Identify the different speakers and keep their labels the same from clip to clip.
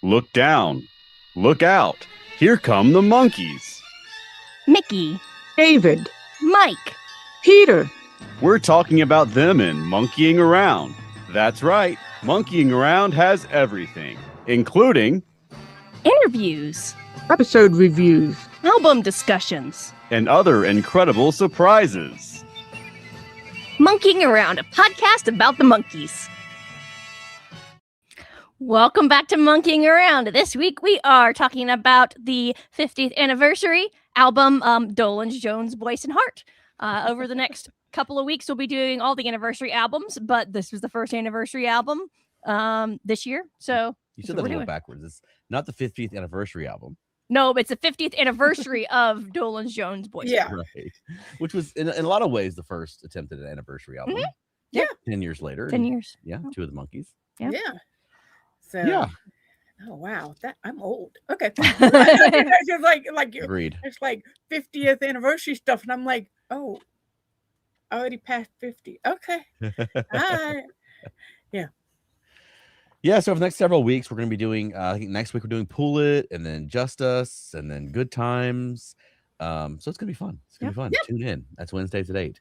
Speaker 1: Look down. Look out. Here come the Monkees.
Speaker 2: Micky,
Speaker 3: David,
Speaker 2: Mike,
Speaker 3: Peter.
Speaker 1: We're talking about them in Monkeying Around. That's right. Monkeying Around has everything, including
Speaker 2: interviews,
Speaker 3: Episode reviews.
Speaker 2: album discussions.
Speaker 1: and other incredible surprises.
Speaker 2: Monkeying Around, a podcast about the Monkees. Welcome back to Monkeying Around. This week we are talking about the 50th anniversary album, Dolenz, Jones, Boyce Hart. Over the next couple of weeks, we'll be doing all the anniversary albums, but this was the first anniversary album this year. So
Speaker 4: you said that a little backwards. It's not the 50th anniversary album.
Speaker 2: No, but it's the 50th anniversary of Dolenz, Jones, Boyce.
Speaker 3: Yeah.
Speaker 4: Right. Which was, in a lot of ways, the first attempt at an anniversary album.
Speaker 2: Mhm.
Speaker 3: Yeah.
Speaker 4: 10 years later.
Speaker 2: 10 years.
Speaker 4: Yeah, two of the Monkees.
Speaker 2: Yeah.
Speaker 3: So,
Speaker 4: Yeah.
Speaker 3: Oh, wow. I'm old. Okay. It's just like
Speaker 4: Agreed.
Speaker 3: it's like 50th anniversary stuff. And I'm like, oh, I already passed 50. Okay. All right.
Speaker 4: Yeah, so for the next several weeks, we're going to be doing, I think next week we're doing Pull It, and then Just Us, and then Good Times. So it's going to be fun. It's going to be fun.
Speaker 3: Yeah.
Speaker 4: Tune in. That's Wednesdays at 8.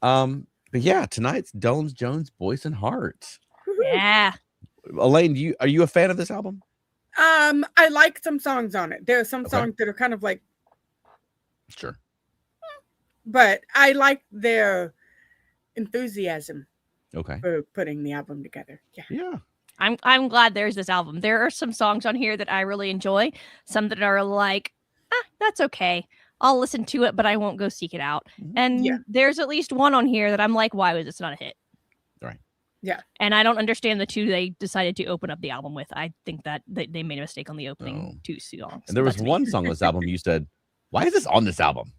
Speaker 4: But yeah, tonight's Dolenz, Jones, Boyce Hart.
Speaker 2: Yeah.
Speaker 4: Elaine, are you a fan of this album?
Speaker 3: I like some songs on it. There are some songs that are kind of like,
Speaker 4: Sure.
Speaker 3: but I like their enthusiasm
Speaker 4: Okay.
Speaker 3: for putting the album together. Yeah.
Speaker 4: Yeah.
Speaker 2: I'm glad there's this album. There are some songs on here that I really enjoy. Some that are like, that's okay. I'll listen to it, but I won't go seek it out. And there's at least one on here that I'm like, why was this not a hit?
Speaker 4: Right.
Speaker 3: Yeah.
Speaker 2: And I don't understand the two they decided to open up the album with. I think that they made a mistake on the opening two songs.
Speaker 4: And there was one song on this album you said, why is this on this album?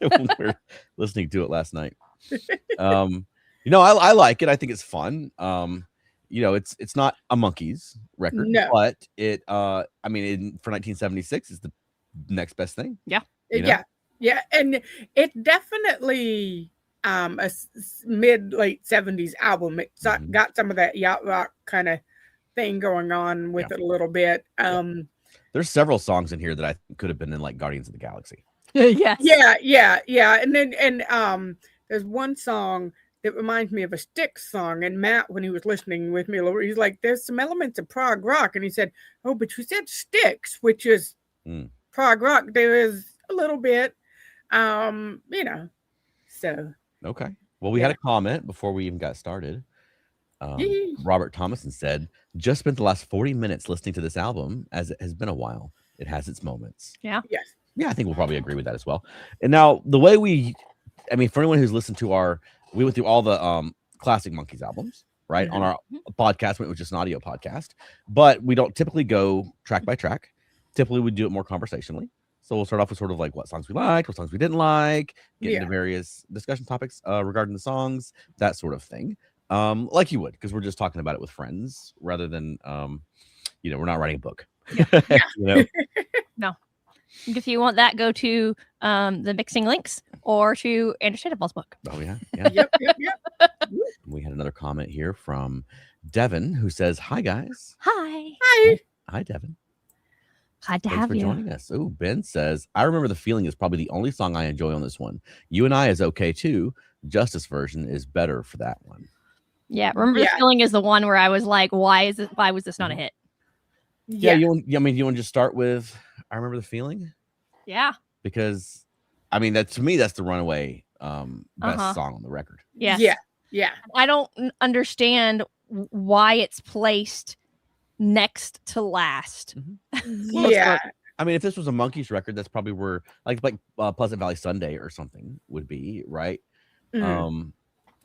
Speaker 4: When we were listening to it last night. I like it. I think it's fun. It's not a Monkees record, but it for 1976 is the next best thing.
Speaker 2: Yeah.
Speaker 3: Yeah. And it's definitely a mid-late 70s album. It's got some of that yacht rock kind of thing going on with it a little bit.
Speaker 4: There's several songs in here that I could have been in like Guardians of the Galaxy.
Speaker 2: Yes.
Speaker 3: Yeah. And there's one song that reminds me of a Styx song. And Matt, when he was listening with me, he's like, there's some elements of prog rock. And he said, oh, but you said Styx, which is prog rock. There is a little bit, so.
Speaker 4: Okay. Well, we had a comment before we even got started. Robert Thomason said, just spent the last 40 minutes listening to this album as it has been a while. It has its moments.
Speaker 2: Yeah.
Speaker 3: Yes.
Speaker 4: Yeah, I think we'll probably agree with that as well. And now the way for anyone who's listened to we went through all the classic Monkees albums, right? On our podcast, when it was just an audio podcast, but we don't typically go track by track. Typically we do it more conversationally. So we'll start off with sort of like what songs we liked, what songs we didn't like, get into various discussion topics regarding the songs, that sort of thing. Like you would, because we're just talking about it with friends rather than, we're not writing a book.
Speaker 2: No. If you want that, go to the Mixing Links or to Andrew Stadipal's book.
Speaker 4: Oh, yeah.
Speaker 3: Yep.
Speaker 4: We had another comment here from Devin who says, hi, guys.
Speaker 2: Hi,
Speaker 4: Devin.
Speaker 2: glad to
Speaker 4: Thanks
Speaker 2: have
Speaker 4: for
Speaker 2: you.
Speaker 4: joining us. Oh, Ben says, I Remember the Feeling is probably the only song I enjoy on this one. You and I is okay too. Justice version is better for that one.
Speaker 2: Yeah, Remember the Feeling is the one where I was like, why was this not a hit?
Speaker 4: Yeah. You want to just start with I Remember the Feeling?
Speaker 2: Yeah.
Speaker 4: Because that to me that's the runaway best song on the record.
Speaker 2: Yes.
Speaker 3: Yeah.
Speaker 2: I don't understand why it's placed next to last.
Speaker 3: Yeah.
Speaker 4: If this was a Monkees record, that's probably where like Pleasant Valley Sunday or something would be, right?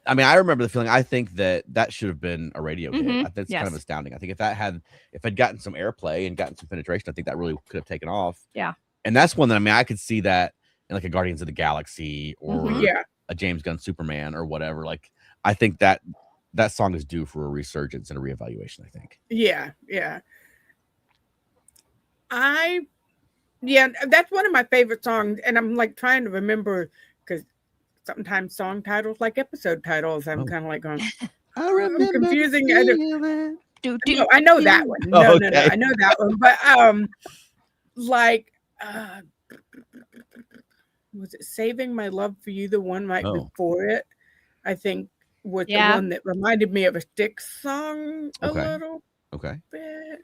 Speaker 4: I Remember the Feeling. I think that should have been a radio hit. That's kind of astounding. I think if I'd gotten some airplay and gotten some penetration, I think that really could have taken off.
Speaker 2: Yeah.
Speaker 4: And that's one that I could see that in like a Guardians of the Galaxy or a James Gunn Superman or whatever. Like I think that song is due for a resurgence and a reevaluation, I think.
Speaker 3: Yeah. That's one of my favorite songs, and I'm like trying to remember because sometimes song titles like episode titles, I'm kind of like going,
Speaker 4: I remember
Speaker 3: confusing. No, I know that one. No,
Speaker 4: Oh,
Speaker 3: no,
Speaker 4: okay.
Speaker 3: I know that one. But like, was it Saving My Love for You? The one right before it, I think, was the one that reminded me of a Styx song a little bit.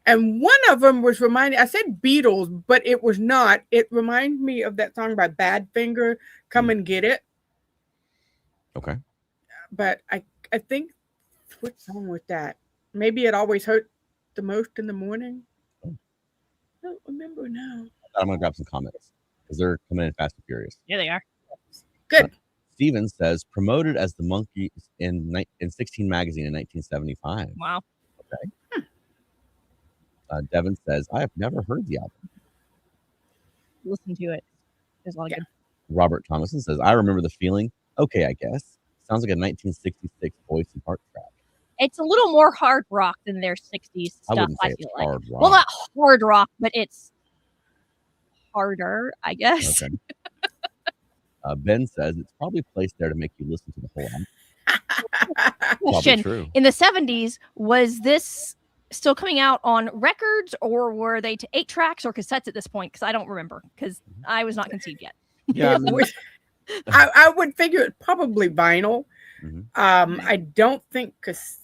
Speaker 3: And one of them was I said Beatles, but it was not. It reminded me of that song by Badfinger, Come and Get It.
Speaker 4: Okay.
Speaker 3: But I think, what song was that? Maybe It Always Hurt the Most in the Morning. I don't remember now.
Speaker 4: I'm going to grab some comments because they're coming in fast and furious.
Speaker 2: Yeah, they are.
Speaker 3: Good.
Speaker 4: Steven says, promoted as the Monkees in 16 magazine in 1975.
Speaker 2: Wow.
Speaker 4: Okay. Devin says, I have never heard the album.
Speaker 2: Listen to it. There's a lot of good.
Speaker 4: Robert Thomason says, I remember the feeling. Okay, I guess. Sounds like a 1966 Boyce Hart track.
Speaker 2: It's a little more hard rock than their 60s stuff,
Speaker 4: I wouldn't say
Speaker 2: feel
Speaker 4: it's
Speaker 2: like.
Speaker 4: hard rock.
Speaker 2: Well, not hard rock, but it's harder, I guess.
Speaker 4: Okay. Ben says it's probably placed there to make you listen to the whole album.
Speaker 2: Question.
Speaker 4: True.
Speaker 2: In the 70s, was this still coming out on records, or were they to 8 tracks or cassettes at this point? Because I don't remember, because I was not conceived yet.
Speaker 4: Yeah,
Speaker 3: I would figure it's probably vinyl.
Speaker 4: Mm-hmm.
Speaker 3: I don't think
Speaker 2: because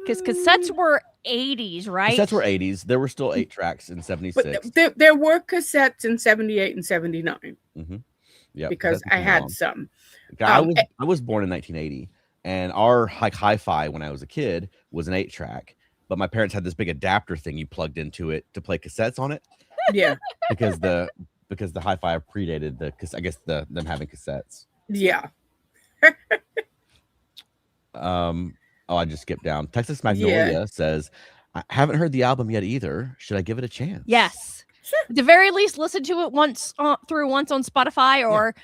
Speaker 2: cassettes were 80s, right?
Speaker 4: Cassettes were 80s. There were still 8 tracks in 76.
Speaker 3: But there were cassettes in 78 and 79.
Speaker 4: Mm-hmm. Yeah,
Speaker 3: because I had some.
Speaker 4: I was born in 1980, and our hi-fi when I was a kid was an 8-track. But my parents had this big adapter thing you plugged into it to play cassettes on it.
Speaker 3: Yeah,
Speaker 4: because the hi-fi predated them having cassettes.
Speaker 3: Yeah.
Speaker 4: I just skipped down. Texas Magnolia says, I haven't heard the album yet either. Should I give it a chance?
Speaker 2: Yes. Sure. At the very least, listen to it once on Spotify, or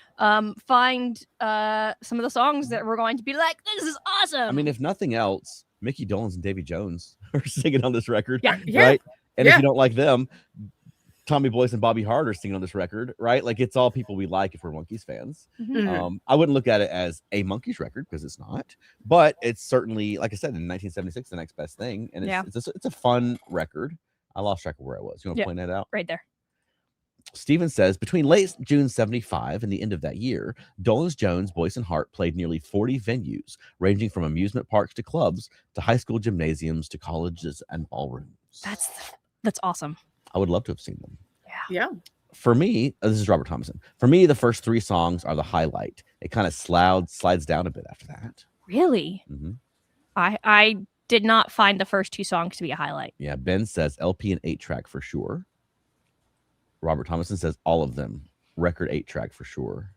Speaker 2: find some of the songs that we're going to be like, this is awesome.
Speaker 4: I mean, if nothing else, Micky Dolenz and Davy Jones are singing on this record,
Speaker 2: yeah.
Speaker 4: right? And if you don't like them, Tommy Boyce and Bobby Hart are singing on this record, right? Like, it's all people we like if we're Monkees fans.
Speaker 2: Mm-hmm.
Speaker 4: I wouldn't look at it as a Monkees record because it's not, but it's certainly, like I said, in 1976, the next best thing, and it's a fun record. I lost track of where I was. You want to point that out?
Speaker 2: Right there.
Speaker 4: Steven says, between late June 75 and the end of that year, Dolenz, Jones, Boyce, and Hart played nearly 40 venues, ranging from amusement parks to clubs to high school gymnasiums to colleges and ballrooms.
Speaker 2: That's awesome.
Speaker 4: I would love to have seen them.
Speaker 3: Yeah.
Speaker 4: For me, this is Robert Thomason. For me, the first 3 songs are the highlight. It kind of slides down a bit after that.
Speaker 2: Really?
Speaker 4: Mm-hmm.
Speaker 2: I did not find the first 2 songs to be a highlight.
Speaker 4: Yeah, Ben says LP and 8-track for sure. Robert Thomason says all of them. Record 8-track for sure.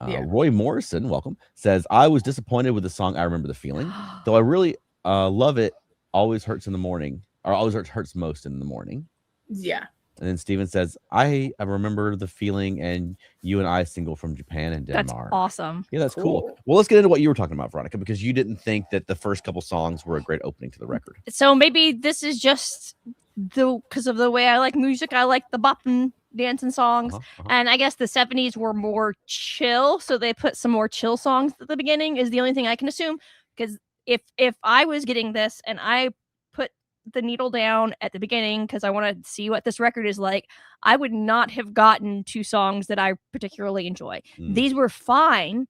Speaker 4: Roy Morrison, welcome, says, I was disappointed with the song I Remember the Feeling, though I really love it. Always hurts in the morning, or always hurts most in the morning.
Speaker 3: Yeah.
Speaker 4: And then Steven says, I remember the feeling and You and I single from Japan and Denmark.
Speaker 2: That's awesome.
Speaker 4: Yeah, that's cool. Well, let's get into what you were talking about, Veronica, because you didn't think that the first couple songs were a great opening to the record.
Speaker 2: So maybe this is just because of the way I like music. I like the bopping, dancing songs. And I guess the 70s were more chill. So they put some more chill songs at the beginning is the only thing I can assume. Because if I was getting this and I put the needle down at the beginning because I want to see what this record is like, I would not have gotten 2 songs that I particularly enjoy. These were fine,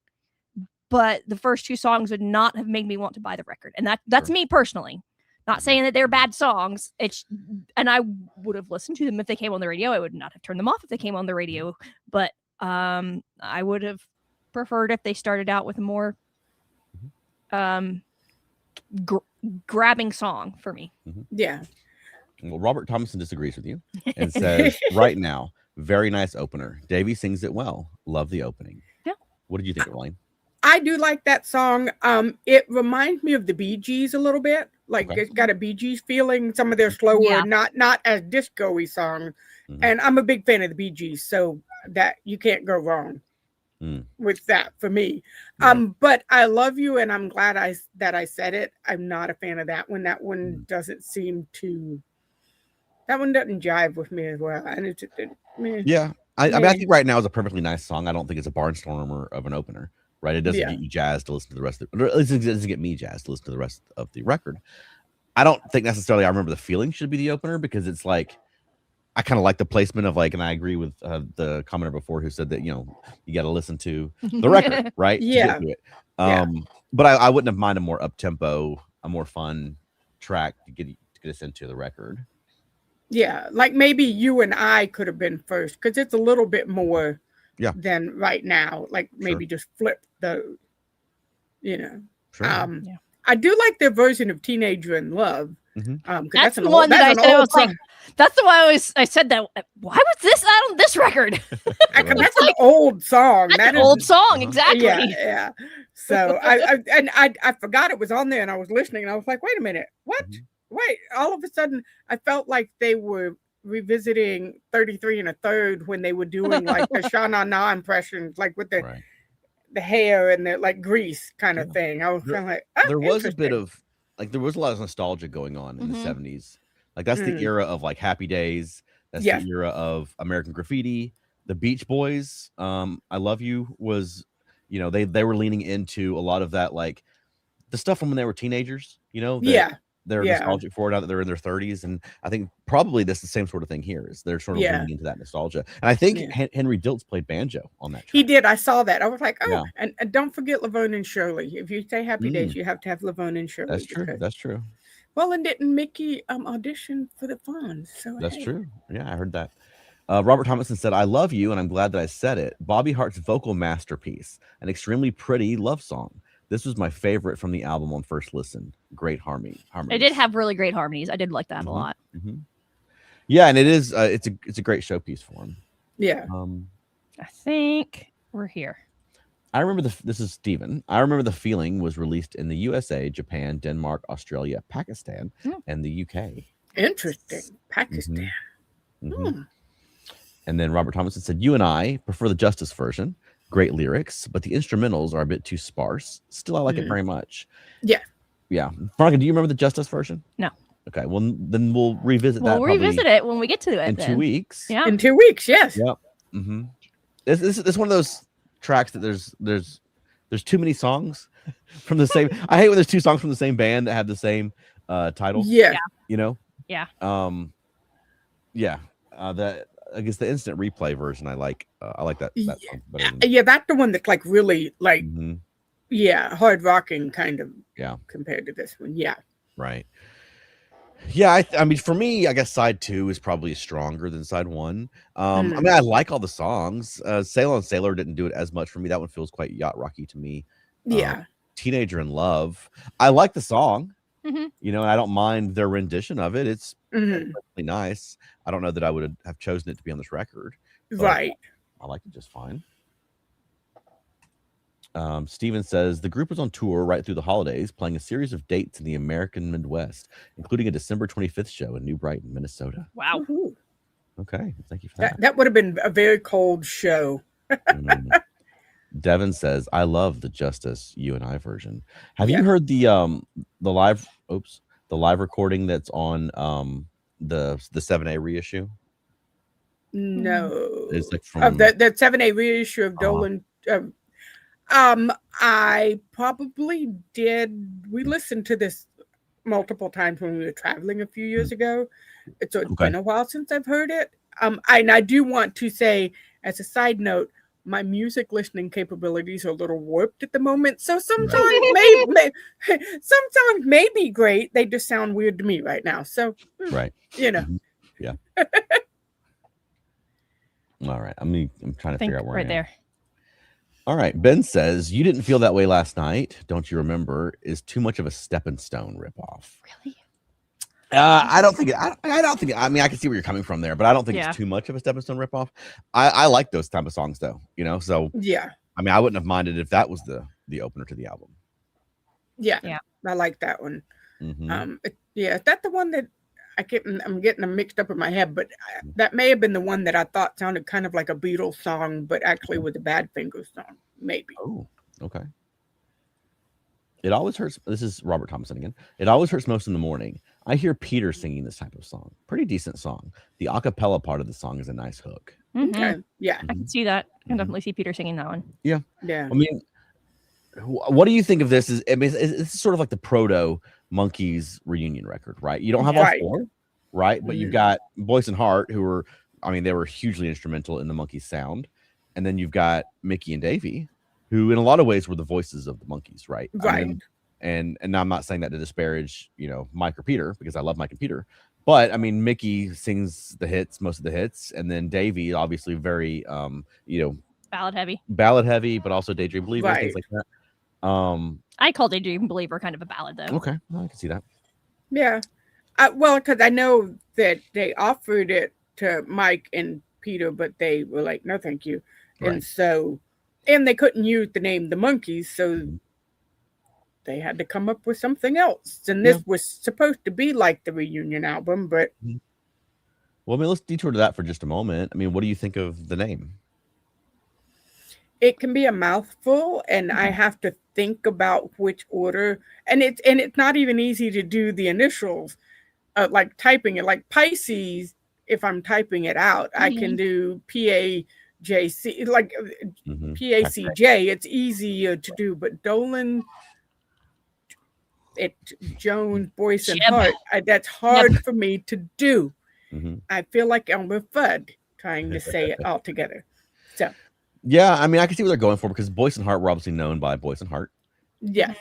Speaker 2: but the first 2 songs would not have made me want to buy the record. And that's me personally. Not saying that they're bad songs. And I would have listened to them if they came on the radio. I would not have turned them off if they came on the radio. But I would have preferred if they started out with a more grabbing song for me.
Speaker 3: Yeah.
Speaker 4: Well, Robert Thomason disagrees with you and says, right now, very nice opener. Davy sings it well. Love the opening.
Speaker 2: Yeah.
Speaker 4: What did you think, Elaine?
Speaker 3: I do like that song. It reminds me of the Bee Gees a little bit. Like it's got a Bee Gees feeling. Some of their slower, not as disco-y songs. And I'm a big fan of the Bee Gees, so that you can't go wrong with that for me. But I love you, and I'm glad that I said it. I'm not a fan of that one. That one doesn't seem to. That one doesn't jive with me as well. And I mean,
Speaker 4: I think right now is a perfectly nice song. I don't think it's a barnstormer of an opener. right? It doesn't get you jazzed to listen to the rest of it, or at least it doesn't get me jazzed to listen to the rest of the record. I don't think necessarily I Remember the Feeling should be the opener, because it's like, I kind of like the placement of like, and I agree with the commenter before who said that, you know, you got to listen to the record, right?
Speaker 3: Yeah.
Speaker 4: To get to it. But I wouldn't have minded a more up tempo, a more fun track to get us into the record.
Speaker 3: Yeah, like maybe You and I could have been first, because it's a little bit more than right now. Like maybe just flip the, you know.
Speaker 4: Sure.
Speaker 3: I do like their version of Teenager in Love.
Speaker 2: That's the one that I said. I was like, that's the one I said that. Why was this out on this record?
Speaker 3: That's an old song.
Speaker 2: That's an old song, exactly.
Speaker 3: Yeah. So I forgot it was on there, and I was listening, and I was like, wait a minute, what? Wait! All of a sudden, I felt like they were revisiting 33 1/3 when they were doing like the Sha Na Na impressions, like with the hair and the like Grease kind of thing. I was kind of like,
Speaker 4: there was a bit of like, there was a lot of nostalgia going on in the 70s. Like that's the era of like Happy Days. That's the era of American Graffiti. The Beach Boys, I Love You was, you know, they were leaning into a lot of that, like the stuff from when they were teenagers, you know. They're nostalgic for it now that they're in their 30s, and I think probably that's the same sort of thing here. Is they're sort of leaning into that nostalgia, and I think Henry Diltz played banjo on that track.
Speaker 3: He did. I saw that. I was like, oh, and don't forget Laverne and Shirley. If you say Happy Days, you have to have Laverne and Shirley.
Speaker 4: That's true. That's true.
Speaker 3: Well, and didn't Mickey audition for the Fonz? So
Speaker 4: that's true. Yeah, I heard that. Robert Thomason said, "I love you, and I'm glad that I said it. Bobby Hart's vocal masterpiece, an extremely pretty love song. This was my favorite from the album on first listen. Great harmony.
Speaker 2: It did have really great harmonies. I did like that a lot.
Speaker 4: Yeah, and it is. It's a great showpiece for him.
Speaker 3: Yeah.
Speaker 2: I think we're here.
Speaker 4: I remember this is Steven. I Remember the Feeling was released in the USA, Japan, Denmark, Australia, Pakistan, and the UK.
Speaker 3: Interesting. Pakistan.
Speaker 4: And then Robert Thomason said, "You and I prefer the Justice version. Great lyrics, but the instrumentals are a bit too sparse. Still, I like it very much."
Speaker 3: Yeah.
Speaker 4: Veronica, do you remember the Justice version?
Speaker 2: No.
Speaker 4: Okay, well then we'll revisit that.
Speaker 2: We'll revisit it when we get to it
Speaker 4: in 2 weeks.
Speaker 2: Yeah,
Speaker 3: in 2 weeks. Yes.
Speaker 4: Yep. This one of those tracks that there's too many songs from the same. I hate when there's two songs from the same band that have the same title.
Speaker 3: Yeah.
Speaker 4: You know.
Speaker 2: Yeah.
Speaker 3: That
Speaker 4: I guess the instant replay version I like that song better than...
Speaker 3: that's the one that's like really like hard rocking kind of compared to this one.
Speaker 4: Right. Yeah, I mean, for me, I guess side 2 is probably stronger than side 1. I mean, I like all the songs. Sail on Sailor didn't do it as much for me. That one feels quite yacht rocky to me. Teenager in Love, I like the song. You know, and I don't mind their rendition of it. It's really nice. I don't know that I would have chosen it to be on this record.
Speaker 3: Right.
Speaker 4: I like it just fine. Steven says, the group was on tour right through the holidays, playing a series of dates in the American Midwest, including a December 25th show in New Brighton, Minnesota.
Speaker 2: Wow.
Speaker 4: Okay. Thank you for that.
Speaker 3: That would have been a very cold show.
Speaker 4: Devin says, I love the Justice You and I version. Have you heard the live recording that's on the 7A reissue?
Speaker 3: No.
Speaker 4: It's like from
Speaker 3: that 7A reissue of Dolan. I probably did. We listened to this multiple times when we were traveling a few years ago. It's been a while since I've heard it. And I do want to say, as a side note, my music listening capabilities are a little warped at the moment. So some songs some songs may be great. They just sound weird to me right now. So you know.
Speaker 4: Yeah. All right. I'm trying to figure out where
Speaker 2: right there.
Speaker 4: All right. Ben says, you didn't feel that way last night. Don't you remember? Is too much of a Stepping Stone ripoff.
Speaker 2: Really?
Speaker 4: I don't think I mean, I can see where you're coming from there, but I don't think it's too much of a Stepping Stone ripoff. I like those type of songs though, you know, so I mean, I wouldn't have minded if that was the opener to the album.
Speaker 3: Yeah. I like that one. Is that the one that I'm getting them mixed up in my head, but that may have been the one that I thought sounded kind of like a Beatles song, but actually was a Badfinger song, maybe.
Speaker 4: Oh, okay. It always hurts. This is Robert Thompson again. It always hurts most in the morning. I hear Peter singing this type of song. Pretty decent song. The a cappella part of the song is a nice hook.
Speaker 3: Okay. Yeah.
Speaker 2: I can see that. I can definitely see Peter singing that one.
Speaker 4: Yeah.
Speaker 3: Yeah.
Speaker 4: I mean, What do you think of this? I mean, it's sort of like the proto Monkees reunion record, right? You don't have
Speaker 3: Right.
Speaker 4: all four, right? But you've got Boyce and Hart, who were, I mean, they were hugely instrumental in the Monkees sound, and then you've got Micky and Davy, who in a lot of ways were the voices of the Monkees, right?
Speaker 3: Right.
Speaker 4: I mean, and I'm not saying that to disparage, Mike or Peter, because I love Mike and Peter, but I mean, Micky sings the hits, most of the hits, and then Davy, obviously very,
Speaker 2: ballad
Speaker 4: heavy, but also Daydream Believer, things like that.
Speaker 2: I call Daydream Believer kind of a ballad, though.
Speaker 4: Okay, well, I can see that.
Speaker 3: Yeah. Well, because I know that they offered it to Mike and Peter, but they were like, no, thank you.
Speaker 4: Right.
Speaker 3: And so, and they couldn't use the name The Monkees, so they had to come up with something else. And this was supposed to be like the reunion album, but.
Speaker 4: Well, I mean, let's detour to that for just a moment. I mean, what do you think of the name?
Speaker 3: It can be a mouthful, and I have to think about which order. And it's not even easy to do the initials, like typing it. Like Pisces, if I'm typing it out, I can do PAJC, like PACJ. It's easier to do, but Dolan, Jones, Boyce, and Hart, that's hard for me to do. I feel like Elmer Fudd trying to say it all together. So.
Speaker 4: Yeah, I mean, I can see what they're going for, because Boyce and Hart were obviously known by Boyce and Hart.
Speaker 3: Yeah.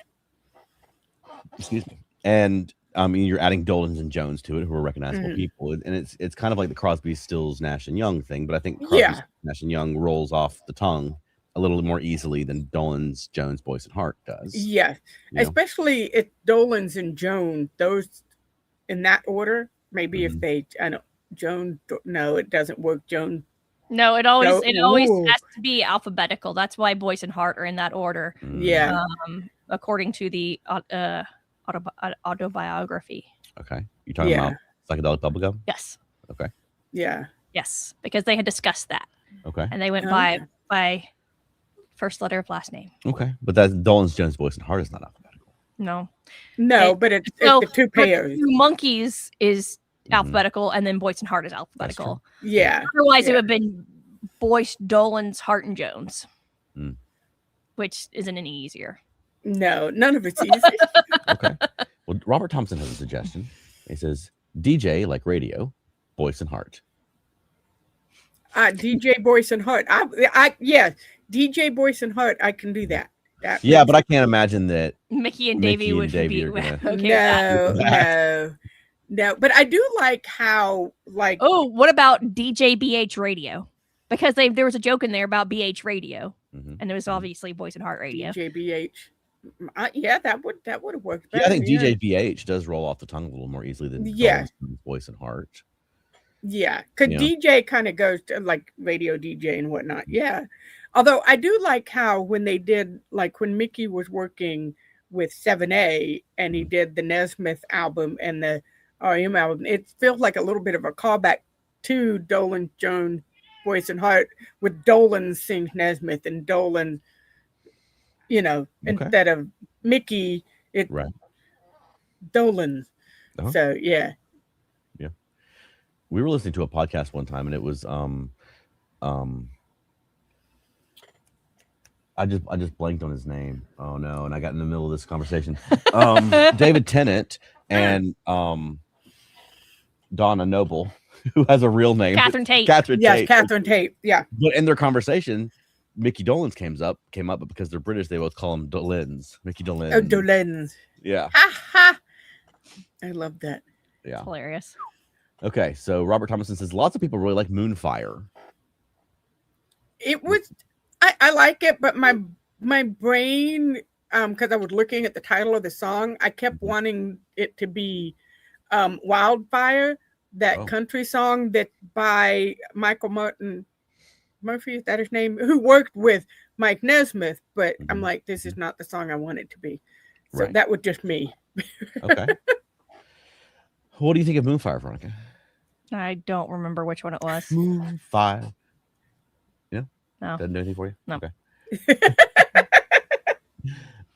Speaker 4: Excuse me. And I mean, you're adding Dolenz and Jones to it, who are recognizable people, and it's kind of like the Crosby, Stills, Nash and Young thing. But I think Crosby, Nash and Young rolls off the tongue a little more easily than Dolenz, Jones, Boyce and Hart does.
Speaker 3: Yeah, especially if Dolenz and Jones, those in that order. Maybe if they, I know Jones. No, it doesn't work. Jones.
Speaker 2: No, it always has to be alphabetical. That's why Boyce and Hart are in that order.
Speaker 3: Yeah.
Speaker 2: According to the autobiography.
Speaker 4: Okay. You're talking about Psychedelic Bubblegum?
Speaker 2: Yes.
Speaker 4: Okay.
Speaker 3: Yeah.
Speaker 2: Yes, because they had discussed that.
Speaker 4: Okay.
Speaker 2: And they went by first letter of last name.
Speaker 4: Okay. But that's Dolenz, Jones, Boyce, and Hart is not alphabetical.
Speaker 2: No.
Speaker 3: But it's the two pairs.
Speaker 2: Monkees is alphabetical, and then Boyce and Hart is alphabetical.
Speaker 3: Yeah.
Speaker 2: Otherwise, it would have been Boyce, Dolenz, Hart, and Jones, which isn't any easier.
Speaker 3: No, none of it's easy.
Speaker 4: Okay. Well, Robert Thompson has a suggestion. He says, DJ like radio, Boyce and Hart.
Speaker 3: DJ Boyce and Hart. DJ Boyce and Hart. I can do that.
Speaker 4: But I can't imagine that
Speaker 2: Micky and Davy would be
Speaker 3: okay. No, but I do like how
Speaker 2: what about DJ BH radio? Because there was a joke in there about BH radio, and it was obviously Boyce and Hart radio.
Speaker 3: DJ BH. That would have worked better.
Speaker 4: Yeah, I think DJ BH does roll off the tongue a little more easily than Boyce and Hart.
Speaker 3: Yeah, because DJ kind of goes to like radio DJ and whatnot. Yeah, although I do like how when they did, like when Micky was working with 7A and he did the Nesmith album and the R.E.M. album, it feels like a little bit of a callback to Dolenz, Jones, Boyce and Hart, with Dolenz sings Nesmith and Dolenz, instead of Micky, it's Dolenz. So yeah.
Speaker 4: We were listening to a podcast one time, and it was I just blanked on his name. Oh no! And I got in the middle of this conversation. David Tennant and Donna Noble, who has a real name,
Speaker 2: Catherine Tate.
Speaker 3: Catherine Tate. Yeah.
Speaker 4: But in their conversation, Micky Dolenz came up, but because they're British, they both call him Dolenz. Micky Dolenz.
Speaker 3: Oh, Dolenz.
Speaker 4: Yeah.
Speaker 3: Ha. I love that.
Speaker 4: Yeah.
Speaker 2: It's hilarious.
Speaker 4: Okay, so Robert Thompson says lots of people really like Moonfire.
Speaker 3: It was, I like it, but my brain, because I was looking at the title of the song, I kept wanting it to be Wildfire, that country song that by Michael Martin Murphy, is that his name? Who worked with Mike Nesmith, but I'm like, this is not the song I want it to be. So that was just me.
Speaker 4: Okay. What do you think of Moonfire, Veronica?
Speaker 2: I don't remember which one it was.
Speaker 4: Moonfire. Yeah?
Speaker 2: No.
Speaker 4: Doesn't do anything for you?
Speaker 2: No.
Speaker 4: Okay.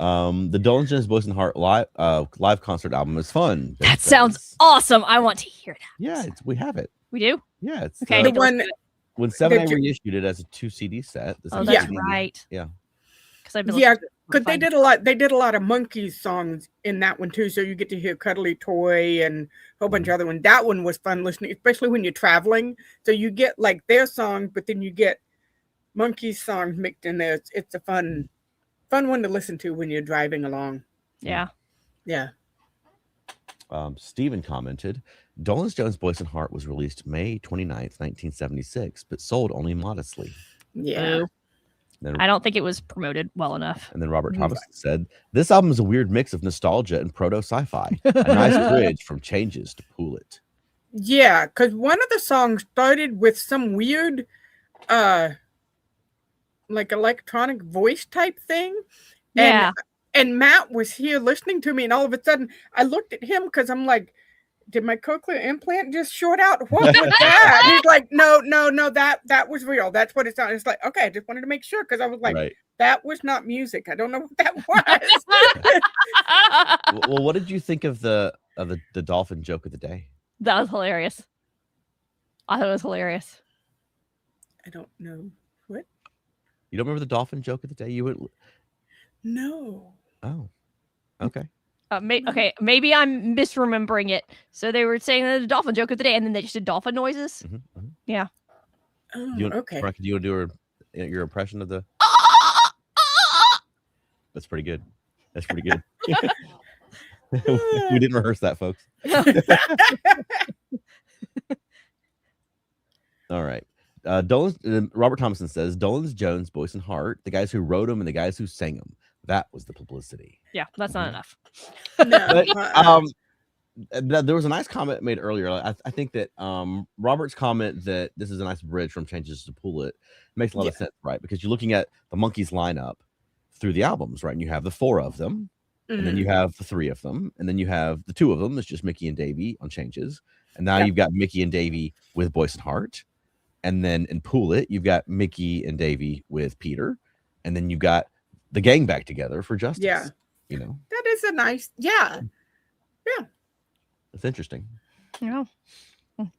Speaker 4: The Dolenz, Jones, Boyce and Hart live concert album is fun.
Speaker 2: That sounds awesome. I want to hear that.
Speaker 4: Yeah, we have it.
Speaker 2: We do?
Speaker 4: Yeah. It's
Speaker 2: okay.
Speaker 3: The one
Speaker 4: when 7A reissued it as a 2 CD set.
Speaker 2: That's right.
Speaker 4: Yeah.
Speaker 2: because I've been
Speaker 3: Yeah,
Speaker 2: listening to it for
Speaker 3: because they
Speaker 2: fun.
Speaker 3: did a lot. They did a lot of Monkees songs in that one too. So you get to hear "Cuddly Toy" and a whole bunch of other ones. That one was fun listening, especially when you're traveling. So you get like their songs, but then you get Monkees songs mixed in there. It's a fun one to listen to when you're driving along.
Speaker 2: Yeah.
Speaker 3: Yeah.
Speaker 4: Stephen commented, Dolenz Jones, Boyce Hart was released May 29th, 1976, but sold only modestly.
Speaker 3: Yeah.
Speaker 4: Then,
Speaker 2: I don't think it was promoted well enough.
Speaker 4: and then Robert Thomas said, this album is a weird mix of nostalgia and proto sci-fi. A nice bridge from Changes to Pool It.
Speaker 3: Yeah, because one of the songs started with some weird like electronic voice type thing.
Speaker 2: Yeah.
Speaker 3: And Matt was here listening to me, and all of a sudden I looked at him because I'm like, did my cochlear implant just short out? What was that? And he's like, no, that was real. That's what it sounded. It's like, okay, I just wanted to make sure because I was like,
Speaker 4: Right.
Speaker 3: that was not music. I don't know what that was.
Speaker 4: Well, what did you think of the dolphin joke of the day?
Speaker 2: That was hilarious. I thought it was hilarious.
Speaker 3: I don't know. What?
Speaker 4: You don't remember the dolphin joke of the day? You would.
Speaker 3: No.
Speaker 4: Oh, okay.
Speaker 2: Okay, maybe I'm misremembering it. So they were saying the dolphin joke of the day, and then they just did dolphin noises. Yeah.
Speaker 3: Oh,
Speaker 4: Okay. Veronica, do you want to do your impression of the? That's pretty good. That's pretty good. We didn't rehearse that, folks. All right. Robert Thompson says Dolenz Jones, Boyce Hart, the guys who wrote them and the guys who sang them. That was the publicity.
Speaker 2: Yeah, that's not enough.
Speaker 3: No.
Speaker 4: But, there was a nice comment made earlier. I think that Robert's comment that this is a nice bridge from Changes to Pool It makes a lot of sense, right? Because you're looking at the Monkees lineup through the albums, right? And you have the 4 of them, and then you have the 3 of them, and then you have the 2 of them. It's just Micky and Davy on Changes, and now you've got Micky and Davy with Boyce Hart, and then in Pool It you've got Micky and Davy with Peter, and then you've got the gang back together for Justice.
Speaker 3: Yeah,
Speaker 4: you know,
Speaker 3: that is a nice. Yeah.
Speaker 4: it's interesting.
Speaker 2: Yeah,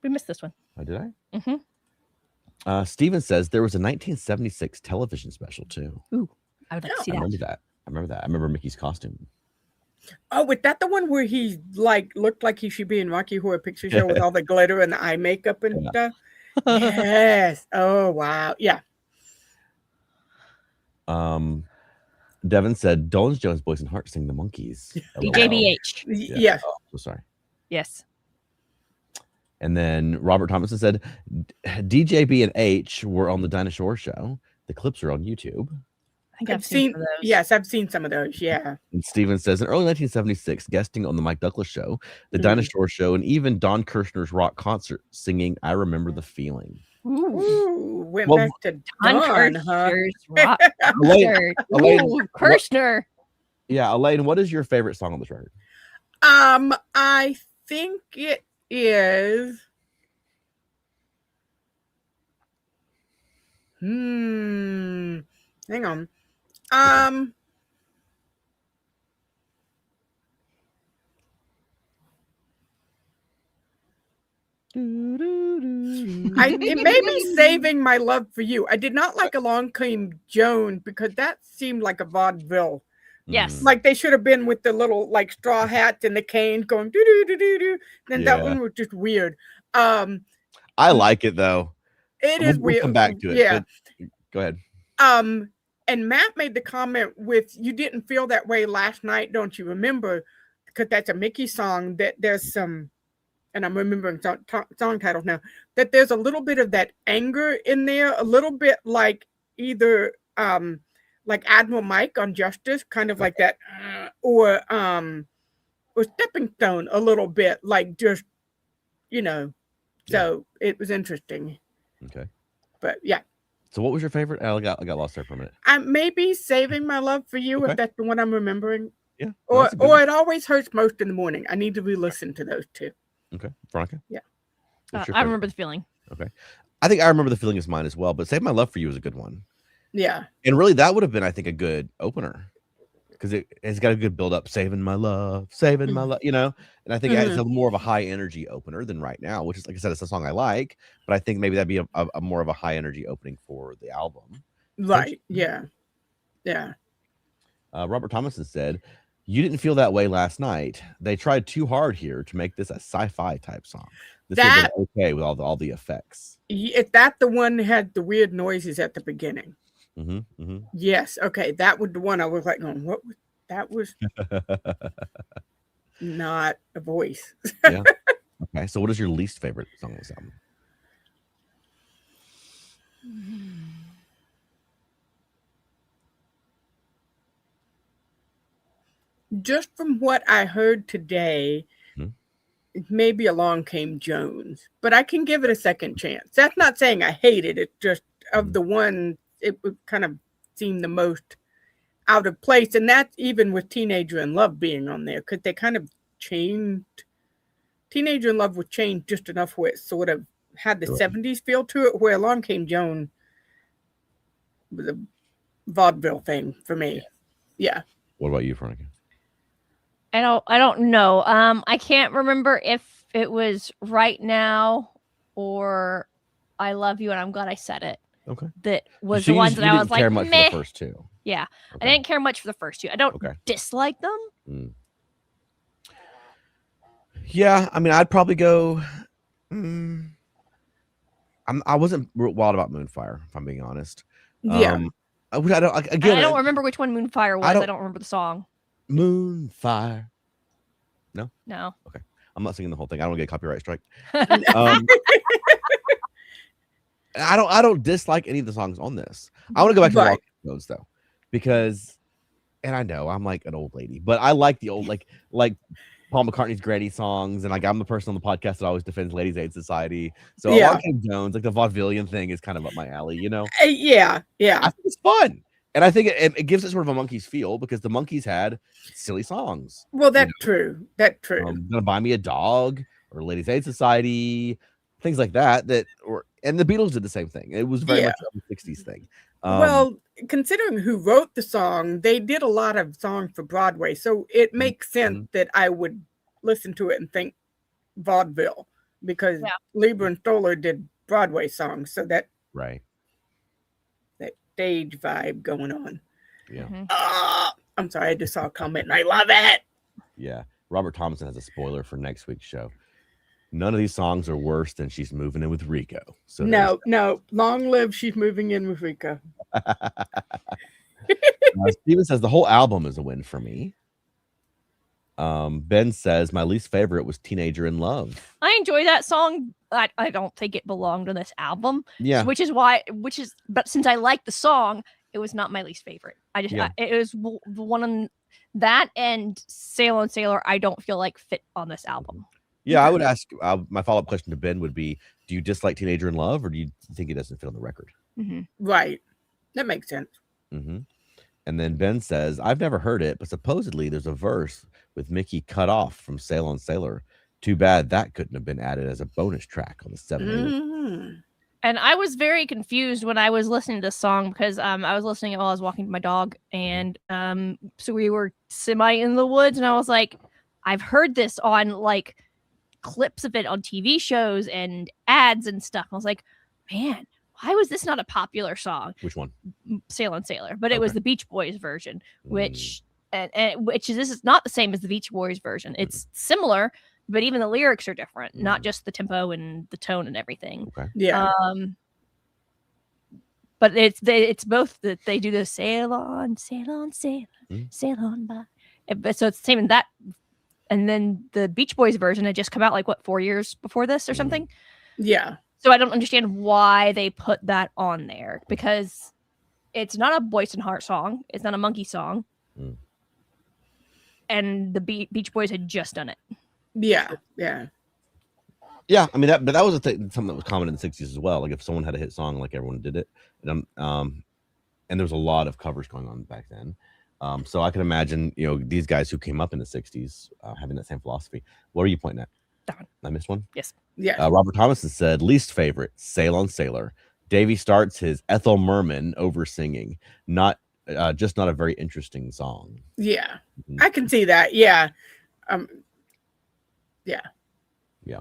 Speaker 2: we missed this one.
Speaker 4: Oh, did I?
Speaker 2: Mm-hmm.
Speaker 4: Steven says there was a 1976 television special too.
Speaker 2: Ooh, I would like to see
Speaker 4: I remember that. I remember Mickey's costume.
Speaker 3: Oh, was that the one where he like looked like he should be in Rocky Horror Picture Show with all the glitter and the eye makeup and stuff? Yes. Oh wow. Yeah.
Speaker 4: Devin said Dolenz Jones, Boyce Hart sing the Monkees.
Speaker 2: DJBH.
Speaker 3: Yes.
Speaker 4: Oh, so sorry.
Speaker 2: Yes.
Speaker 4: And then Robert Thompson said DJB and H were on the Dinah Shore show. The clips are on YouTube.
Speaker 2: I think I've seen some of those.
Speaker 3: Yes, I've seen some of those. Yeah.
Speaker 4: And Steven says in early 1976, guesting on the Mike Douglas show, the Dinah Shore show, and even Don Kirshner's rock concert singing I Remember the Feeling.
Speaker 3: Ooh, went back to Don, huh?
Speaker 2: Rock
Speaker 4: Elaine,
Speaker 2: Kirshner.
Speaker 4: Yeah, Elaine, what is your favorite song on this record?
Speaker 3: I think it is. Hang on. It may be Saving My Love for You. I did not like Along Came Joan because that seemed like a vaudeville.
Speaker 2: Yes.
Speaker 3: Like they should have been with the little like straw hats and the canes going do do do do do. Then that one was just weird.
Speaker 4: I like it though.
Speaker 3: It is weird.
Speaker 4: We'll come back to it.
Speaker 3: Yeah.
Speaker 4: Go ahead.
Speaker 3: And Matt made the comment with "You didn't feel that way last night, don't you remember?" Because that's a Mickey song that there's some, and I'm remembering song titles now, that there's a little bit of that anger in there, a little bit like either like Admiral Mike on Justice, kind of like that, or Stepping Stone a little bit, like just, so it was interesting.
Speaker 4: Okay.
Speaker 3: But yeah.
Speaker 4: So what was your favorite? I got lost there for a minute.
Speaker 3: Maybe Saving My Love for You, if that's the one I'm remembering.
Speaker 4: Yeah.
Speaker 3: Or It Always Hurts Most in the Morning. I need to re-listen to those two.
Speaker 4: Okay. Veronica?
Speaker 3: Yeah.
Speaker 2: I Remember the Feeling.
Speaker 4: Okay. I think I Remember the Feeling is mine as well, but Save My Love for You is a good one.
Speaker 3: Yeah.
Speaker 4: And really that would have been, I think, a good opener. Because it's got a good build up, saving my love, and I think it's a more of a high energy opener than Right Now, which is, like I said, it's a song I like, but I think maybe that'd be a more of a high energy opening for the album.
Speaker 3: Right. Yeah. Yeah.
Speaker 4: Robert Thomason said, "You didn't feel that way last night. They tried too hard here to make this a sci-fi type song. This would have been okay with all the effects."
Speaker 3: Is that the one that had the weird noises at the beginning?
Speaker 4: Mm-hmm.
Speaker 3: Yes. Okay, that was the one I was like, going, what was that? Was not a voice.
Speaker 4: Yeah. Okay. So, what is your least favorite song on this album?
Speaker 3: Just from what I heard today, maybe Along Came Jones, but I can give it a second chance. That's not saying I hate it. It's just of the one, it would kind of seem the most out of place. And that's even with Teenager in Love being on there, because they kind of changed. Teenager in Love was changed just enough where it sort of had the 70s feel to it, where Along Came Jones was a vaudeville thing for me. Yeah.
Speaker 4: What about you, Veronica?
Speaker 2: I don't know. I can't remember if it was Right Now or I Love You and I'm Glad I Said It.
Speaker 4: Okay.
Speaker 2: That was
Speaker 4: So
Speaker 2: the ones that I was like,
Speaker 4: care much
Speaker 2: meh.
Speaker 4: for the first two.
Speaker 2: Yeah.
Speaker 4: Okay.
Speaker 2: I didn't care much for the first two. I don't dislike them.
Speaker 4: Yeah, I mean, I'd probably go. I wasn't wild about Moonfire, if I'm being honest.
Speaker 3: Yeah.
Speaker 4: I don't
Speaker 2: remember which one Moonfire was. I don't remember the song.
Speaker 4: Moonfire. No.
Speaker 2: Okay.
Speaker 4: I'm not singing the whole thing. I don't want to get a copyright strike. I don't dislike any of the songs on this. I want to go back to the Walking though, because, and I know I'm like an old lady, but I like the old like Paul McCartney's Granny songs, and like I'm the person on the podcast that always defends Ladies Aid Society. So Walking Jones, like the vaudevillian thing, is kind of up my alley, you know?
Speaker 3: Yeah.
Speaker 4: I think it's fun. And I think it gives it sort of a Monkees feel, because the Monkees had silly songs.
Speaker 3: Well, that's true. That's true.
Speaker 4: Gonna Buy Me a Dog or Ladies Aid Society, things like that. And the Beatles did the same thing. It was very much a 60s thing.
Speaker 3: Well, considering who wrote the song, they did a lot of songs for Broadway, so it makes sense that I would listen to it and think vaudeville, because Lieber and Stoller did Broadway songs, so that stage vibe going on.
Speaker 4: Yeah.
Speaker 3: I'm sorry, I just saw a comment and I love it.
Speaker 4: Yeah. Robert Thompson has a spoiler for next week's show. None of these songs are worse than She's Moving In with Rico. So
Speaker 3: no. Long live She's Moving In with Rico.
Speaker 4: Steven says the whole album is a win for me. Ben says my least favorite was Teenager in Love.
Speaker 2: I enjoy that song. I don't think it belonged on this album.
Speaker 4: Yeah.
Speaker 2: But since I like the song, it was not my least favorite. It was the one on that, and Sail on Sailor I don't feel like fit on this album.
Speaker 4: Yeah, I would ask, my follow-up question to Ben would be, do you dislike Teenager in Love, or do you think it doesn't fit on the record?
Speaker 3: Right. That makes sense.
Speaker 4: And then Ben says, I've never heard it, but supposedly there's a verse with Mickey cut off from Sail on Sailor. Too bad that couldn't have been added as a bonus track on the 7.
Speaker 2: And I was very confused when I was listening to this song, because I was listening while I was walking my dog, and so we were semi in the woods, and I was like, I've heard this on like clips of it on TV shows and ads and stuff. I was like, man, why was this not a popular song?
Speaker 4: Which one?
Speaker 2: Sail on Sailor. But it was the Beach Boys version, which this is not the same as the Beach Boys version. It's similar, but even the lyrics are different, not just the tempo and the tone and everything.
Speaker 4: Okay.
Speaker 3: Yeah.
Speaker 2: But it's both that they do the sail on, sail on by. So it's the same in that. And then the Beach Boys version had just come out 4 years before this or something.
Speaker 3: Yeah.
Speaker 2: So I don't understand why they put that on there, because it's not a Boyce and Hart song. It's not a Monkee song. And the Beach Boys had just done it.
Speaker 3: Yeah. Yeah.
Speaker 4: Yeah, I mean that was something that was common in the 60s as well. Like if someone had a hit song, like everyone did it. And there was a lot of covers going on back then. So I can imagine, these guys who came up in the 60s having that same philosophy. What are you pointing at?
Speaker 2: Don.
Speaker 4: I missed one?
Speaker 2: Yes.
Speaker 3: Yeah.
Speaker 4: Robert Thomason said, least favorite, Sail on Sailor. Davy starts his Ethel Merman over singing. Just not a very interesting song.
Speaker 3: Yeah. I can see that. Yeah. Yeah.
Speaker 4: Yeah.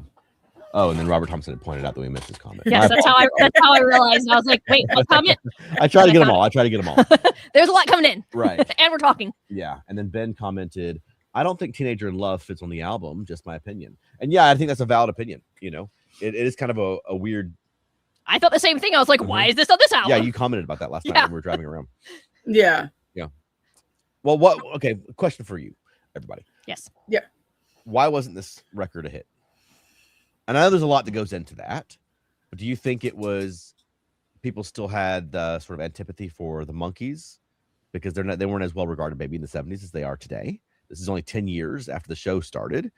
Speaker 4: Oh, and then Robert Thompson had pointed out that we missed his comment.
Speaker 2: Yes, that's how I realized. I was like, wait, what comment?
Speaker 4: I try to get them all.
Speaker 2: There's a lot coming in.
Speaker 4: Right.
Speaker 2: And we're talking.
Speaker 4: Yeah. And then Ben commented, I don't think Teenager in Love fits on the album, just my opinion. And yeah, I think that's a valid opinion. You know, it is kind of a weird.
Speaker 2: I thought the same thing. I was like, why is this on this album?
Speaker 4: Yeah, you commented about that last night when we were driving around.
Speaker 3: Yeah.
Speaker 4: Yeah. Well, okay, question for you, everybody.
Speaker 2: Yes.
Speaker 3: Yeah.
Speaker 4: Why wasn't this record a hit? And I know there's a lot that goes into that, but do you think it was people still had the sort of antipathy for the Monkees because they weren't as well regarded maybe in the 70s as they are today? This is only 10 years after the show started.